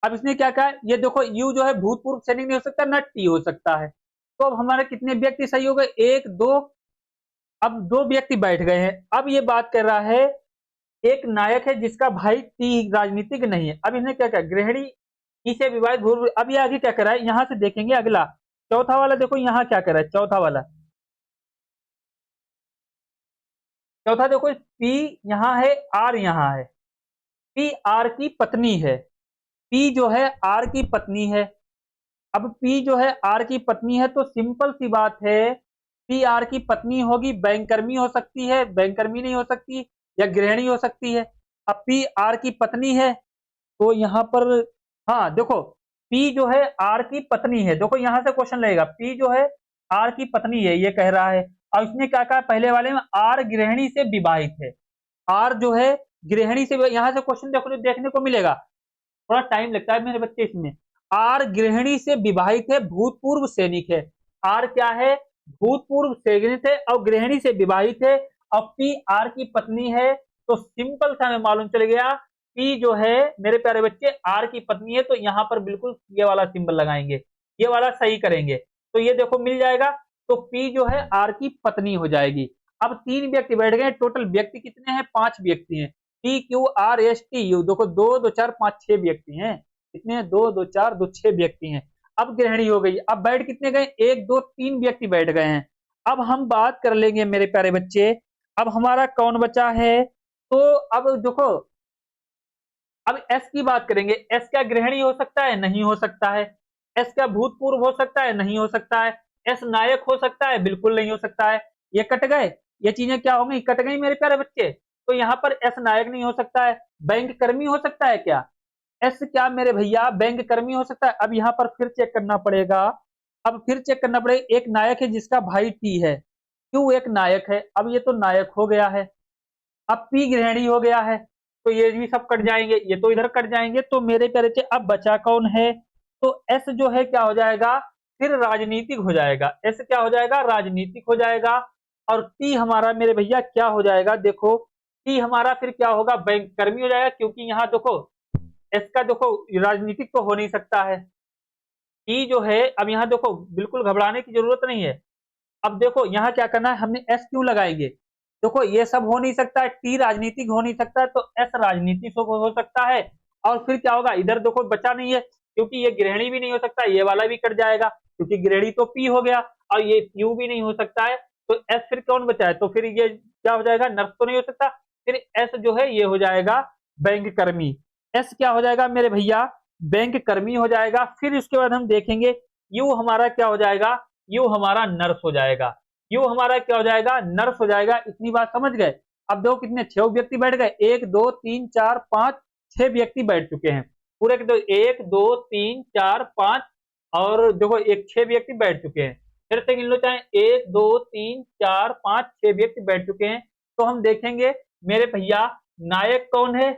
अब इसने क्या कहा, ये देखो यू जो है भूतपूर्व सैनिक नहीं हो सकता, ना टी हो सकता है। तो अब हमारे कितने व्यक्ति सही हो गए, एक दो, अब दो व्यक्ति बैठ गए हैं। अब ये बात कर रहा है, एक नायक है जिसका भाई टी राजनीतिक नहीं है। अब इसने क्या कहा, गृहिणी इसे विवाहित भूतपूर्व, अब ये आगे क्या कर रहा है, यहां से देखेंगे अगला चौथा वाला, देखो यहाँ क्या कर रहा है, चौथा वाला, चौथा देखो, पी यहाँ है, आर यहाँ है, पी आर की पत्नी है, पी जो है आर की पत्नी है। अब पी जो है आर की पत्नी है, तो सिंपल सी बात है, पी आर की पत्नी होगी, बैंककर्मी हो सकती है, बैंककर्मी नहीं हो सकती, या गृहिणी हो सकती है। अब पी आर की पत्नी है, तो यहाँ पर, हाँ देखो पी जो है आर की पत्नी है, देखो यहाँ से क्वेश्चन लगेगा, पी जो है आर की पत्नी है, ये कह रहा है। और इसने क्या कहा पहले वाले में, आर गृहिणी से विवाहित है, आर जो है गृहिणी से, यहाँ से क्वेश्चन देखने को मिलेगा, थोड़ा टाइम लगता है मेरे बच्चे इसमें। आर गृहिणी से विवाहित है, भूतपूर्व सैनिक है। आर क्या है? भूतपूर्व सैनिक है और गृहिणी से विवाहित है। अब पी आर की पत्नी है, तो सिंपल सा हमें मालूम चल गया पी जो है मेरे प्यारे बच्चे आर की पत्नी है, तो यहाँ पर बिल्कुल ये वाला सिंबल लगाएंगे, ये वाला सही करेंगे, तो ये देखो मिल जाएगा। तो पी जो है आर की पत्नी हो जाएगी। अब 3 व्यक्ति बैठ गए, टोटल व्यक्ति कितने हैं? 5 व्यक्ति हैं। P Q R S T U, देखो 2 2 4 5 6 व्यक्ति हैं। कितने हैं? 2 2 4 2 6 व्यक्ति हैं। अब गृहिणी हो गई। अब बैठ कितने गए? 1 2 3 व्यक्ति बैठ गए हैं। अब हम बात कर लेंगे मेरे प्यारे बच्चे, अब हमारा कौन बचा है? तो अब देखो, अब एस की बात करेंगे। एस क्या गृहिणी हो सकता है? नहीं हो सकता है। एस क्या भूतपूर्व हो सकता है? नहीं हो सकता है। एस नायक हो सकता है? बिल्कुल नहीं हो सकता है। ये कट गए, ये चीजें क्या हो गई? कट गई मेरे प्यारे बच्चे। तो यहाँ पर एस नायक नहीं हो सकता है। बैंक कर्मी हो सकता है क्या? एस क्या मेरे भैया बैंक कर्मी हो सकता है? अब यहाँ पर फिर चेक करना पड़ेगा। अब फिर चेक करना पड़ेगा, एक नायक है जिसका भाई टी है, क्यों एक नायक है। अब ये तो नायक हो गया है। अब पी गृहिणी हो गया है, तो ये भी सब कट जाएंगे, ये तो इधर कट जाएंगे। तो मेरे प्यारे बच्चे अब बचा कौन है? तो एस जो है क्या हो जाएगा? फिर राजनीतिक हो जाएगा। एस क्या हो जाएगा? राजनीतिक हो जाएगा। और टी हमारा मेरे भैया क्या हो जाएगा? देखो टी हमारा फिर क्या होगा? बैंक कर्मी हो जाएगा, क्योंकि यहाँ देखो एस का देखो राजनीतिक तो हो नहीं सकता है। टी जो है, अब यहाँ देखो बिल्कुल घबराने की जरूरत नहीं है। अब देखो यहाँ क्या करना है, हमने एस क्यों लगाएंगे? देखो ये सब हो नहीं सकता है, टी राजनीतिक हो नहीं सकता है, तो एस राजनीतिक हो सकता है। और फिर क्या होगा? इधर देखो बचा नहीं है, क्योंकि ये गृहिणी भी नहीं हो सकता, ये वाला भी कट जाएगा, क्योंकि गृहिणी तो पी हो गया, और ये यू भी नहीं हो सकता है। तो एस फिर कौन बचा है? तो फिर ये क्या हो जाएगा? नर्स तो नहीं हो सकता। फिर एस जो है ये हो जाएगा बैंक कर्मी। एस क्या हो जाएगा मेरे भैया? बैंक कर्मी हो जाएगा। फिर इसके बाद हम देखेंगे यू हमारा क्या हो जाएगा? यू हमारा नर्स हो जाएगा। यू हमारा क्या हो जाएगा? नर्स हो जाएगा। इतनी बात समझ गए? अब देखो कितने 6 व्यक्ति बैठ गए, 1 2 3 4 5 6 व्यक्ति बैठ चुके हैं पूरे के। तो 1 2 3 4 5 और देखो एक 6 व्यक्ति बैठ चुके हैं। फिर से गिन लो, चाहे 1 2 3 4 5 6 व्यक्ति बैठ चुके हैं। तो हम देखेंगे मेरे भैया नायक कौन है?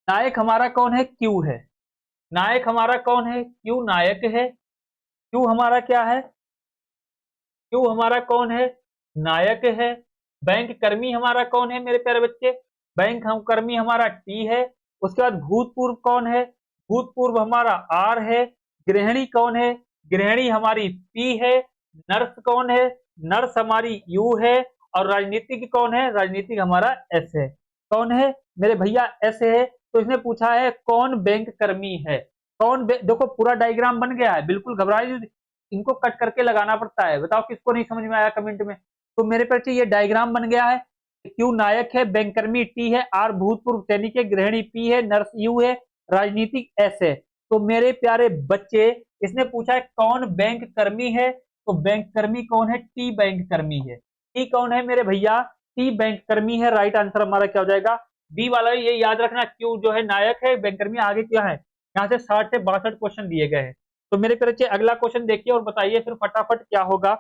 नायक हमारा कौन है? क्यू है। नायक हमारा कौन है? क्यू नायक है। क्यू हमारा क्या है? क्यू हमारा कौन है? नायक है। बैंक कर्मी हमारा कौन है मेरे प्यारे बच्चे? बैंक हम कर्मी हमारा टी है। उसके बाद भूतपूर्व कौन है? भूतपूर्व हमारा आर है। गृहिणी कौन है? गृहिणी हमारी पी है। नर्स कौन है? नर्स हमारी यू है। और राजनीतिक कौन है? राजनीतिक हमारा एस है। कौन है मेरे भैया? एस है। तो इसने पूछा है कौन बैंक कर्मी है। देखो पूरा डायग्राम बन गया है, बिल्कुल घबराइए, इनको कट करके लगाना पड़ता है। बताओ किसको नहीं समझ में आया कमेंट में। तो मेरे पर ये डायग्राम बन गया है। क्यू नायक है, बैंकर्मी टी है, आर भूतपूर्व सैनिक है, गृहिणी पी है, नर्स यू है, राजनीतिक एस है। तो मेरे प्यारे बच्चे इसने पूछा है कौन बैंक कर्मी है, तो बैंक कर्मी कौन है? टी बैंक कर्मी है। टी कौन है मेरे भैया? टी बैंक कर्मी है। राइट आंसर हमारा क्या हो जाएगा? बी वाला। ये याद रखना, क्यू जो है नायक है, बैंक कर्मी आगे क्या है। यहाँ से 60 से 62 क्वेश्चन दिए गए हैं। तो मेरे प्यारे बच्चे अगला क्वेश्चन देखिए और बताइए फिर फटाफट क्या होगा।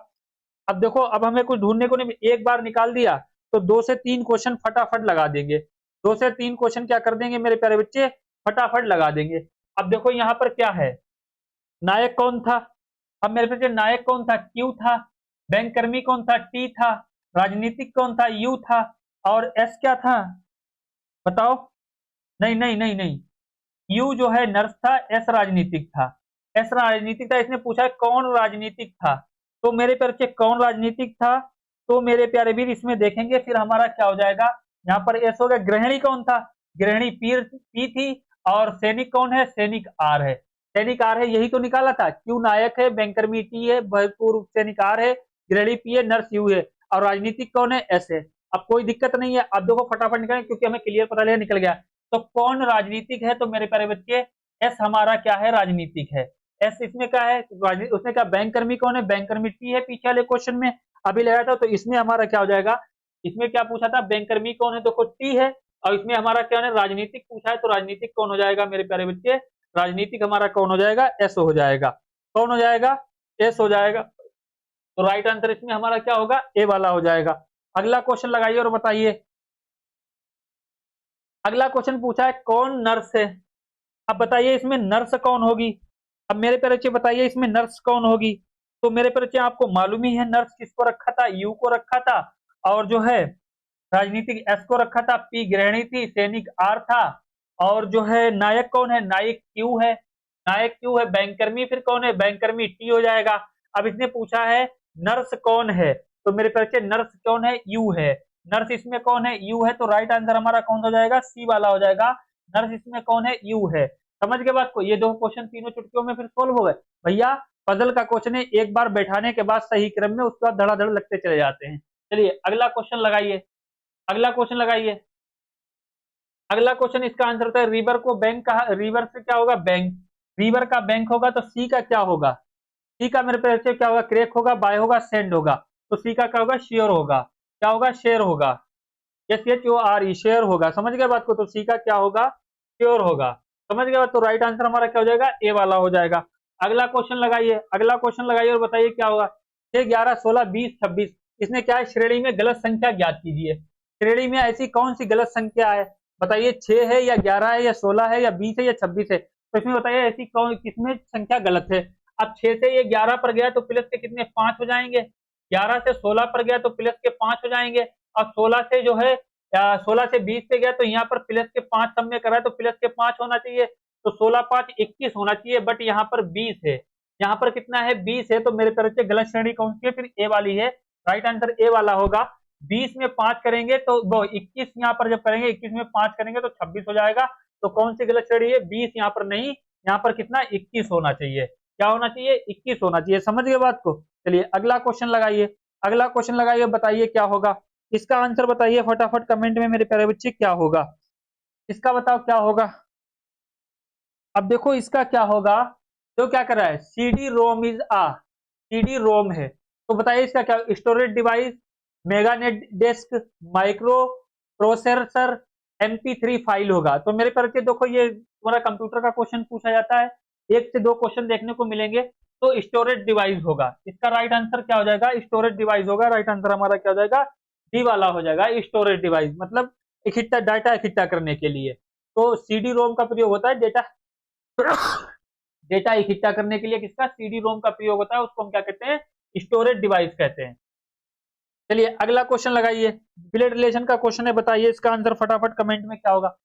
अब देखो, अब हमें कुछ ढूंढने को नहीं, एक बार निकाल दिया तो 2 से 3 क्वेश्चन फटाफट लगा देंगे। 2 से 3 क्वेश्चन क्या कर देंगे मेरे प्यारे बच्चे? फटाफट लगा देंगे। अब देखो यहाँ पर क्या है, नायक कौन था? अब मेरे बच्चे नायक कौन था? क्यू था। बैंक कर्मी कौन था? टी था। राजनीतिक कौन था? यू था। और एस क्या था? बताओ। नहीं नहीं नहीं नहीं, यू जो है नर्स था, एस राजनीतिक था। एस राजनीतिक था। इसने पूछा है कौन राजनीतिक था, तो मेरे प्यारे बच्चे कौन राजनीतिक था? तो मेरे प्यारे वीर इसमें देखेंगे फिर हमारा क्या हो जाएगा। यहाँ पर एस हो गया। गृहिणी कौन था? गृहिणी पी थी। और सैनिक कौन है? सैनिक आर है। सैनिक आर है, यही तो निकाला था। क्यू नायक है, बैंकर्मी टी है, भूतपूर्व सैनिक आर है, गृहिणी पी है, नर्स यू है, और राजनीतिक कौन है? एस है। अब कोई दिक्कत नहीं है। अब देखो फटाफट निकालें, क्योंकि हमें क्लियर पता लगा निकल गया। तो कौन राजनीतिक है? तो मेरे प्यारे बच्चे एस हमारा क्या है? राजनीतिक है। एस इसमें क्या है? उसने कहा बैंक कर्मी कौन है? बैंक कर्मी टी है, पीछे वाले क्वेश्चन में अभी लगाया था। तो इसमें हमारा क्या हो जाएगा? इसमें क्या पूछा था? बैंक कर्मी कौन है? देखो टी है। और इसमें हमारा क्या है? राजनीतिक पूछा है, तो राजनीतिक कौन हो जाएगा मेरे प्यारे बच्चे? राजनीतिक हमारा कौन हो जाएगा? एस हो जाएगा। कौन हो जाएगा? एस हो जाएगा। तो राइट आंसर इसमें हमारा क्या होगा? ए वाला हो जाएगा। अगला क्वेश्चन लगाइए और बताइए। अगला क्वेश्चन पूछा है कौन नर्स है। अब बताइए इसमें नर्स कौन होगी। अब मेरे पे बच्चे बताइए इसमें नर्स कौन होगी। तो मेरे पे बच्चे आपको मालूम ही है नर्स किसको रखा था, यू को रखा था, और जो है राजनीतिक एस को रखा था, पी गृहिणी थी, सैनिक आर था, और जो है नायक कौन है, नायक क्यू है, नायक क्यू है, बैंककर्मी फिर कौन है, बैंककर्मी टी हो जाएगा। अब इसने पूछा है नर्स कौन है, तो मेरे बच्चे नर्स कौन है, यू है। नर्स इसमें कौन है, यू है, तो राइट आंसर हमारा कौन हो जाएगा, सी वाला हो जाएगा। नर्स इसमें कौन है, यू है। समझ के बात को, ये दो क्वेश्चन तीनों चुटकियों में फिर सोल्व हो गए भैया। पजल का क्वेश्चन है, एक बार बैठाने के बाद सही क्रम में उसके बाद धड़ाधड़ लगते चले जाते हैं। चलिए अगला क्वेश्चन लगाइए, अगला क्वेश्चन लगाइए। अगला क्वेश्चन इसका आंसर होता है रिवर को बैंक कहा, रिवर से क्या होगा, बैंक, रिवर का बैंक होगा तो सी का क्या होगा, सी का मेरे पे क्या होगा, क्रेक होगा, बाय होगा, सेंड होगा, तो सी का क्या होगा, शेयर होगा, क्या होगा, शेयर होगा, S H O R E, share होगा। समझ गए बात को, तो सी का क्या होगा, शेयर होगा। समझ गए बात, तो राइट आंसर हमारा क्या हो जाएगा, ए वाला हो जाएगा। अगला क्वेश्चन लगाइए, अगला क्वेश्चन लगाइए और बताइए क्या होगा। 6, 11, 16, 20, 26, इसने क्या है, श्रेणी में गलत संख्या ज्ञात कीजिए। श्रेणी में ऐसी कौन सी गलत संख्या है, बताइए 6 है या 11 है या 16 है या 20 है या 26 है, तो इसमें बताइए ऐसी कौन किसमें संख्या गलत है। अब 6 से ये 11 पर गया तो प्लस के कितने 5 हो जाएंगे, 11 से 16 पर गया तो प्लस के 5 हो जाएंगे, अब 16 से जो है 16 से 20 पे गया तो यहाँ पर प्लस के 5 सब में करा है तो प्लस के 5 होना चाहिए, तो 16, 5, 21 होना चाहिए, बट यहाँ पर 20 है, यहाँ पर कितना है 20 है, तो मेरे तरफ से गलत श्रेणी कौन सी है, फिर ए वाली है। राइट आंसर ए वाला होगा। 20 में 5 करेंगे तो वो 21, यहाँ पर जब करेंगे 21 में 5 करेंगे तो 26 हो जाएगा, तो कौन सी गलत श्रेणी है, 20 यहाँ पर नहीं, यहाँ पर कितना 21 होना चाहिए, क्या होना चाहिए, 21 होना चाहिए। समझ गए बात को। चलिए अगला क्वेश्चन लगाइए, अगला क्वेश्चन लगाइए, बताइए क्या होगा। इसका आंसर बताइए फटाफट कमेंट में मेरे प्यारे बच्चे, क्या होगा इसका, बताओ क्या होगा। अब देखो इसका क्या होगा, तो क्या कर रहा है, CD ROM is a, CD ROM है, तो बताइए इसका क्या, storage device, mega net desk, microprocessor, MP3 file होगा। तो मेरे पर के देखो ये तुम्हारा कंप्यूटर का क्वेश्चन पूछा जाता है, एक से दो क्वेश्चन देखने को मिलेंगे, तो स्टोरेज डिवाइस होगा। इसका राइट आंसर क्या हो जाएगा, स्टोरेज डिवाइस होगा। राइट आंसर हमारा क्या हो जाएगा, डी वाला हो जाएगा। स्टोरेज डिवाइस मतलब इकट्ठा डाटा इकट्ठा करने के लिए, तो सीडी रोम का प्रयोग होता है डेटा डेटा इकट्ठा करने के लिए, किसका, सीडी रोम का प्रयोग होता है, उसको हम क्या कहते हैं, स्टोरेज डिवाइस कहते हैं। चलिए अगला क्वेश्चन लगाइए, ब्लड रिलेशन का क्वेश्चन है, बताइए इसका आंसर फटाफट कमेंट में क्या होगा।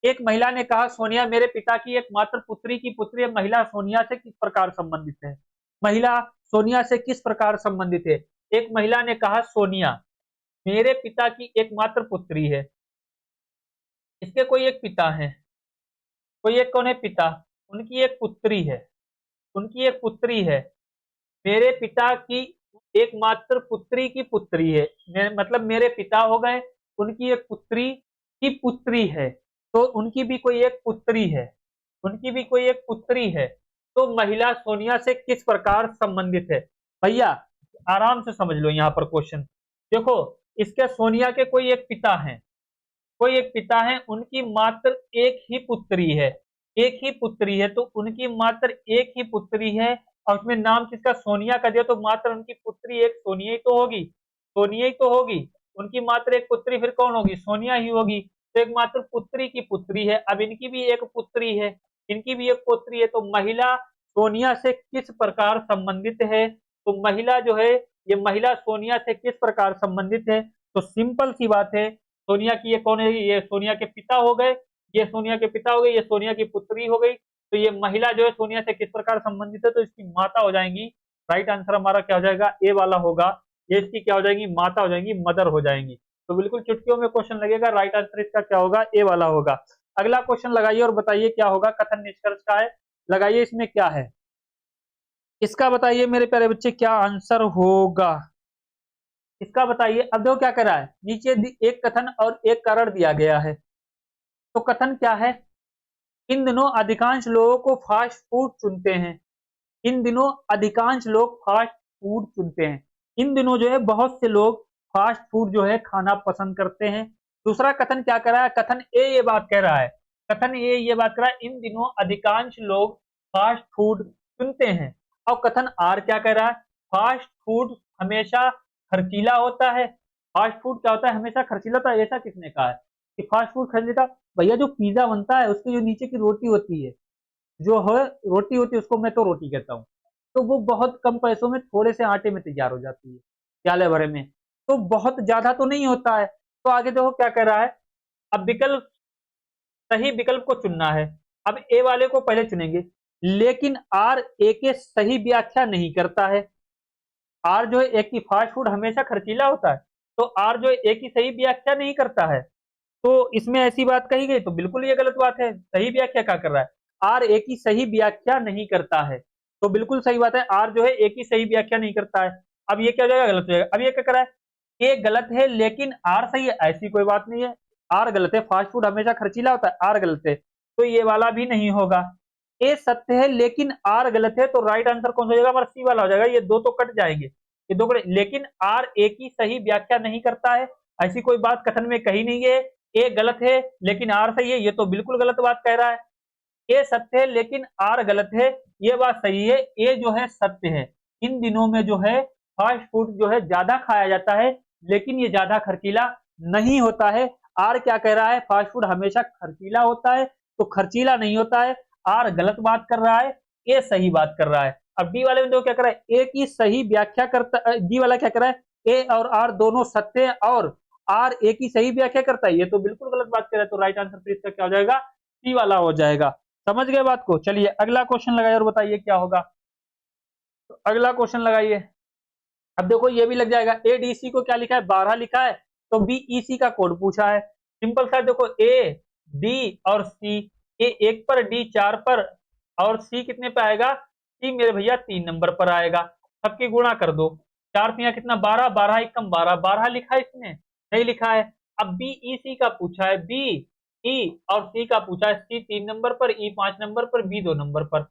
एक महिला ने कहा सोनिया मेरे पिता की एकमात्र पुत्री की पुत्री है, महिला सोनिया से किस प्रकार संबंधित है, महिला सोनिया से किस प्रकार संबंधित है। एक महिला ने कहा सोनिया मेरे पिता की एकमात्र पुत्री है, इसके कोई एक पिता है, कोई एक कौन है पिता, उनकी एक पुत्री है, उनकी एक पुत्री है, मेरे पिता की एकमात्र पुत्री की पुत्री है, मतलब मेरे पिता हो गए, उनकी एक पुत्री की पुत्री है, तो उनकी भी कोई एक पुत्री है, उनकी भी कोई एक पुत्री है, तो महिला सोनिया से किस प्रकार संबंधित है। भैया आराम से समझ लो यहाँ पर क्वेश्चन, देखो इसके सोनिया के कोई एक पिता हैं, कोई एक पिता है, उनकी मात्र एक ही पुत्री है, एक ही पुत्री है, तो उनकी मात्र एक ही पुत्री है, और उसमें नाम किसका, सोनिया का दिया, तो मात्र उनकी पुत्री एक सोनिया ही तो होगी, सोनिया ही तो होगी, उनकी मात्र एक पुत्री फिर कौन होगी, सोनिया ही होगी, तो एक मात्र पुत्री की पुत्री है। अब इनकी भी एक पुत्री है, इनकी भी एक पुत्री है, तो महिला सोनिया से किस प्रकार संबंधित है, तो महिला जो है, ये महिला सोनिया से किस प्रकार संबंधित है, तो सिंपल सी बात है, सोनिया की ये कौन है, ये सोनिया के पिता हो गए, ये सोनिया के पिता हो गए, ये सोनिया की पुत्री हो गई, तो ये महिला जो है सोनिया से किस प्रकार संबंधित है, तो इसकी माता हो जाएंगी। राइट आंसर हमारा क्या हो जाएगा, ए वाला होगा, ये इसकी क्या हो जाएंगी, माता हो जाएंगी, मदर हो जाएंगी। तो बिल्कुल चुटकियों में क्वेश्चन लगेगा, राइट आंसर इसका क्या होगा, ए वाला होगा। अगला क्वेश्चन लगाइए और बताइए क्या होगा, कथन निष्कर्ष का है, लगाइए इसमें क्या है, इसका बताइए मेरे प्यारे बच्चे क्या आंसर होगा, इसका बताइए। अब देखो क्या कर रहा है, नीचे एक कथन और एक कारण दिया गया है, तो कथन क्या है, इन दिनों अधिकांश लोगों को फास्ट फूड चुनते हैं, इन दिनों अधिकांश लोग फास्ट फूड चुनते हैं, इन दिनों जो है बहुत से लोग फास्ट फूड जो है खाना पसंद करते हैं। दूसरा कथन क्या कर रहा है, कथन ए ये बात कह रहा है, कथन ए ये बात कर रहा है, इन दिनों अधिकांश लोग फास्ट फूड चुनते हैं। और कथन आर क्या कह रहा है, फास्ट फूड हमेशा खर्चीला होता है, फास्ट फूड क्या होता है, हमेशा खर्चीला होता है, ऐसा किसने कहा है, कि फास्ट फूड खरीद लेता, भैया जो पिज्जा बनता है उसके जो नीचे की रोटी होती है, जो है रोटी होती है, उसको मैं तो रोटी कहता हूँ, तो वो बहुत कम पैसों में थोड़े से आटे में तैयार हो जाती है, प्याले भरे में, तो बहुत ज्यादा तो नहीं होता है। तो आगे देखो क्या कह रहा है, अब विकल्प, सही विकल्प को चुनना है। अब ए वाले को पहले चुनेंगे, लेकिन आर ए के सही व्याख्या नहीं करता है। आर जो है ए की फास्ट फूड हमेशा खर्चीला होता है, तो आर जो है ए की सही व्याख्या नहीं करता है, तो इसमें ऐसी बात कही गई, तो बिल्कुल ये गलत बात है। सही व्याख्या क्या कर रहा है, आर ए की सही व्याख्या नहीं करता है, तो बिल्कुल सही बात है, आर जो है ए की सही व्याख्या नहीं करता है। अब ये क्या हो जाएगा, गलत हो जाएगा। अब ये क्या कर रहा है, ए गलत है लेकिन आर सही है, ऐसी कोई बात नहीं है। आर गलत है, फास्ट फूड हमेशा खर्चीला होता है, आर गलत है, तो ये वाला भी नहीं होगा। ए सत्य है लेकिन आर गलत है, तो राइट आंसर कौन सा हो जाएगा, हमारा सी वाला हो जाएगा। ये दो तो कट जाएंगे, ये दो कट, लेकिन आर ए की सही व्याख्या नहीं करता है, ऐसी कोई बात कथन में कही नहीं है। ए गलत है लेकिन आर सही है, ये तो बिल्कुल गलत बात कह रहा है। ए सत्य है लेकिन आर गलत है, ये बात सही है। ए जो है सत्य है, इन दिनों में जो है फास्ट फूड जो है ज्यादा खाया जाता है, लेकिन ये ज्यादा खर्चीला नहीं होता है। आर क्या कह रहा है, फास्ट फूड हमेशा खर्चीला होता है, तो खर्चीला नहीं होता है। आर गलत बात कर रहा है, ए सही बात कर रहा है। अब डी वाले में जो क्या कर रहा है, ए की सही व्याख्या करता, डी वाला क्या कर रहा है, ए और आर दोनों सत्य है और आर ए की सही व्याख्या करता है, ये तो बिल्कुल गलत बात कर रहा है। तो राइट आंसर फिर इसका क्या हो जाएगा, सी वाला हो जाएगा। समझ गए बात को। चलिए अगला क्वेश्चन लगाइए और बताइए क्या होगा। तो अगला क्वेश्चन लगाइए। अब देखो ये भी लग जाएगा, एडीसी को क्या लिखा है, 12 लिखा है, तो बीईसी का कोड पूछा है। सिंपल सा, देखो ए डी और सी, ए 1 पर, डी 4 पर, और सी कितने पे आएगा, सी मेरे भैया 3 नंबर पर आएगा। सबकी गुणा कर दो, 4 से कितना 12, 12 एकम 12, 12 लिखा है इसमें, नहीं लिखा है। अब बीईसी का पूछा है, बी ई और सी का पूछा है, सी 3 नंबर पर, ई 5 नंबर पर, बी 2 नंबर पर।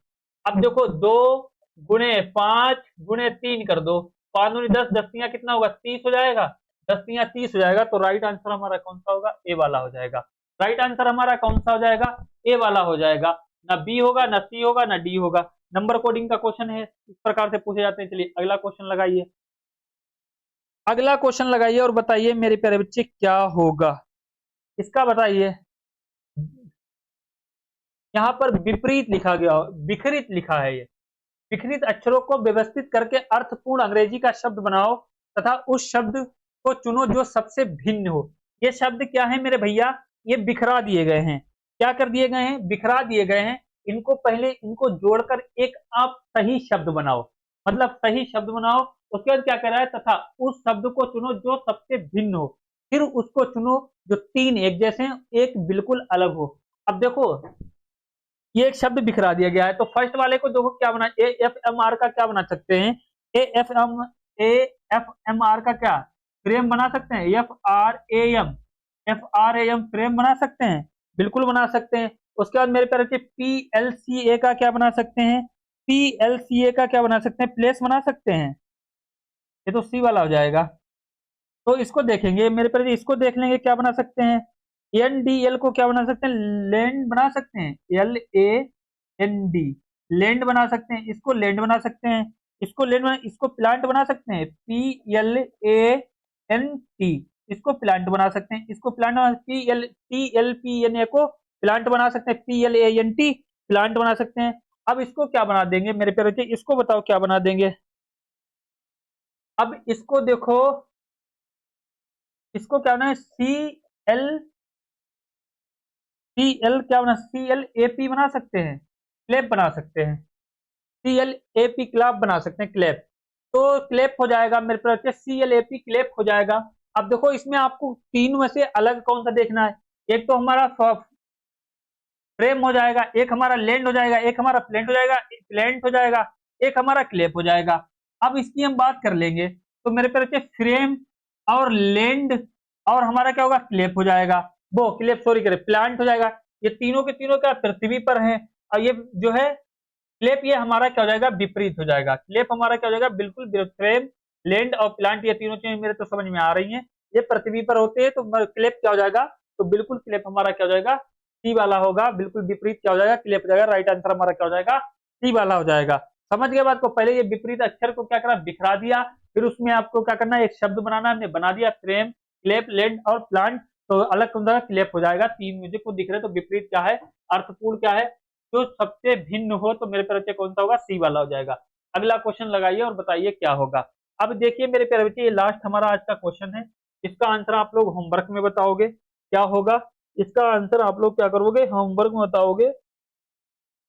अब देखो 2 गुणे 5 गुणे 3 कर दो, 5 दूनी 10, 10 तियां कितना होगा, 30 हो जाएगा, 10 तियां 30 हो जाएगा। तो राइट आंसर हमारा कौन सा होगा, ए वाला हो जाएगा। राइट आंसर हमारा कौन सा हो जाएगा, ए वाला हो जाएगा। ना बी होगा, ना सी होगा, ना डी होगा। नंबर कोडिंग का क्वेश्चन है, इस प्रकार से पूछे जाते हैं। चलिए अगला क्वेश्चन लगाइए। अगला क्वेश्चन लगाइए और बताइए मेरे प्यारे बच्चे क्या होगा इसका, बताइए। यहाँ पर विपरीत लिखा गया, विपरीत लिखा है। ये विपरीत अक्षरों को व्यवस्थित करके अर्थपूर्ण अंग्रेजी का शब्द बनाओ तथा उस शब्द को चुनो जो सबसे भिन्न हो। ये शब्द क्या है मेरे भैया, ये बिखरा दिए गए हैं। क्या कर दिए गए हैं, बिखरा दिए गए हैं। इनको पहले, इनको जोड़कर एक आप सही शब्द बनाओ, मतलब सही शब्द बनाओ। उसके बाद क्या कर रहा है, तथा उस शब्द को चुनो जो सबसे भिन्न हो। फिर उसको चुनो जो 3 एक जैसे हैं, एक बिल्कुल अलग हो। अब देखो ये एक शब्द बिखरा दिया गया है, तो फर्स्ट वाले को देखो क्या बना, ए एफ एम आर का क्या बना सकते हैं, ए एफ एम आर का क्या फ्रेम बना सकते हैं, F R A M frame बना सकते हैं, बिल्कुल बना सकते हैं। उसके बाद मेरे प्यारे पी एल सी ए का क्या बना सकते हैं, पी एल सी ए का क्या बना सकते हैं, प्लेस बना सकते हैं। ये तो सी वाला हो जाएगा। तो इसको देखेंगे मेरे प्यारे, इसको देख लेंगे क्या बना सकते हैं। एन डी एल को क्या बना सकते हैं, लैंड बना सकते हैं, L A N D, land बना सकते हैं, इसको लैंड बना सकते हैं, इसको लैंड बना, इसको प्लांट बना सकते हैं, P L A N T, इसको प्लांट बना सकते हैं, इसको plant, T L P N A को प्लांट बना सकते हैं, P L A N T plant बना सकते हैं। अब इसको क्या बना देंगे मेरे प्यारे बच्चे, इसको बताओ क्या बना देंगे। अब इसको देखो, इसको क्या बना है, सी एल क्या बना, सी एल ए पी बना सकते हैं, क्लेप बना सकते हैं, C L A P clap बना सकते हैं, क्लेप। तो क्लेप हो जाएगा मेरे पास, C L A P clap हो जाएगा। अब देखो इसमें आपको तीन में से अलग कौन सा देखना है, एक तो हमारा फ्रेम हो जाएगा, एक हमारा लैंड हो जाएगा, एक हमारा प्लेंट हो जाएगा, प्लेंट हो जाएगा, एक हमारा क्लेप हो जाएगा। अब इसकी हम बात कर लेंगे, तो मेरे पास फ्रेम और लैंड और हमारा क्या होगा, क्लेप हो जाएगा, वो क्लेप सॉरी करे प्लांट हो जाएगा। ये तीनों के तीनों क्या पृथ्वी पर हैं, और ये जो है क्लेप, ये हमारा क्या हो जाएगा, विपरीत हो जाएगा। क्लेप हमारा क्या हो जाएगा, बिल्कुल फ्रेम, लैंड और प्लांट, ये तीनों चीजें मेरे तो समझ में आ रही हैं, ये पृथ्वी पर होते हैं। तो क्लेप क्या हो जाएगा, तो बिल्कुल क्लेप हमारा क्या हो जाएगा, सी वाला होगा। बिल्कुल विपरीत क्या हो जाएगा, क्लेप हो जाएगा। राइट आंसर हमारा क्या हो जाएगा, सी वाला हो जाएगा। समझ गए बात को। पहले ये विपरीत अक्षर को क्या करा, बिखरा दिया, फिर उसमें आपको क्या करना है, एक शब्द बनाना, हमने बना दिया, फ्रेम, क्लेप, लैंड और प्लांट। तो अलग कौन क्लिप हो जाएगा। 3 मुझे को दिख रहे तो विपरीत क्या है, अर्थपूर्ण क्या है, जो सबसे भिन्न हो, तो मेरे प्यारे बच्चे कौन सा होगा, सी वाला हो जाएगा। अगला क्वेश्चन लगाइए और बताइए क्या होगा। अब देखिए मेरे प्यारे बच्चे, ये लास्ट हमारा आज का क्वेश्चन है। इसका आंसर आप लोग होमवर्क में बताओगे क्या होगा। इसका आंसर आप लोग क्या करोगे, होमवर्क में बताओगे,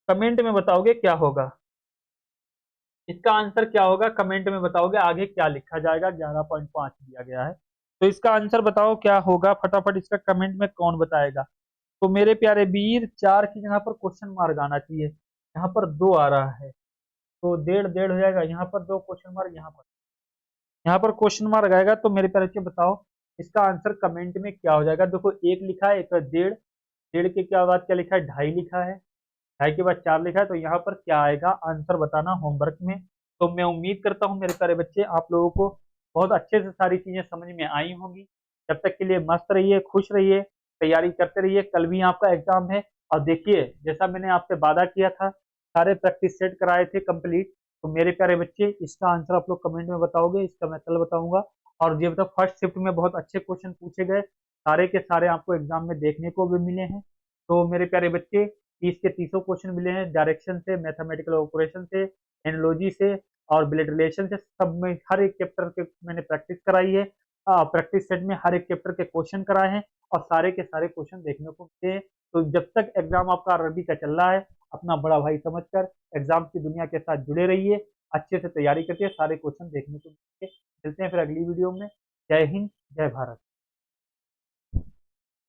कमेंट में बताओगे क्या होगा। इसका आंसर क्या होगा कमेंट में बताओगे। आगे क्या लिखा जाएगा, 11.5 दिया गया है, तो इसका आंसर बताओ क्या होगा, फटाफट इसका कमेंट में कौन बताएगा। तो मेरे प्यारे वीर, 4 की जगह पर क्वेश्चन मार्क आना चाहिए, यहाँ पर 2 आ रहा है, तो 1.5 हो जाएगा। यहाँ पर 2 क्वेश्चन मार्क, यहाँ पर क्वेश्चन मार्क आएगा। तो मेरे प्यारे बच्चे बताओ इसका आंसर कमेंट में क्या हो जाएगा। देखो 1 लिखा है, एक 1.5, 1.5 के क्या बाद क्या लिखा है, 2.5 लिखा है, 2.5 के बाद 4 लिखा है, तो यहाँ पर क्या आएगा आंसर बताना होमवर्क में। तो मैं उम्मीद करता हूँ मेरे प्यारे बच्चे आप लोगों को बहुत अच्छे से सारी चीजें समझ में आई होंगी। जब तक के लिए मस्त रहिए, खुश रहिए, तैयारी करते रहिए। कल भी आपका एग्जाम है, और देखिए जैसा मैंने आपसे वादा किया था, सारे प्रैक्टिस सेट कराए थे कंप्लीट। तो मेरे प्यारे बच्चे इसका आंसर आप लोग कमेंट में बताओगे, इसका मैं कल बताऊंगा। और ये मतलब फर्स्ट शिफ्ट में बहुत अच्छे क्वेश्चन पूछे गए, सारे के सारे आपको एग्जाम में देखने को भी मिले हैं। तो मेरे प्यारे बच्चे 30 के 30 क्वेश्चन मिले हैं, डायरेक्शन से, मैथमेटिकल ऑपरेशन से, एनोलॉजी से और ब्लड रिलेशन से, सब में हर एक चैप्टर के मैंने प्रैक्टिस कराई है। प्रैक्टिस सेट में हर एक चैप्टर के क्वेश्चन कराए हैं, और सारे के सारे क्वेश्चन देखने को मिले हैं। तो जब तक एग्जाम आपका अरबी का चल रहा है, अपना बड़ा भाई समझकर एग्जाम की दुनिया के साथ जुड़े रहिए, अच्छे से तैयारी करके सारे क्वेश्चन देखने को मिलेंगे। मिलते हैं फिर अगली वीडियो में। जय हिंद, जय भारत।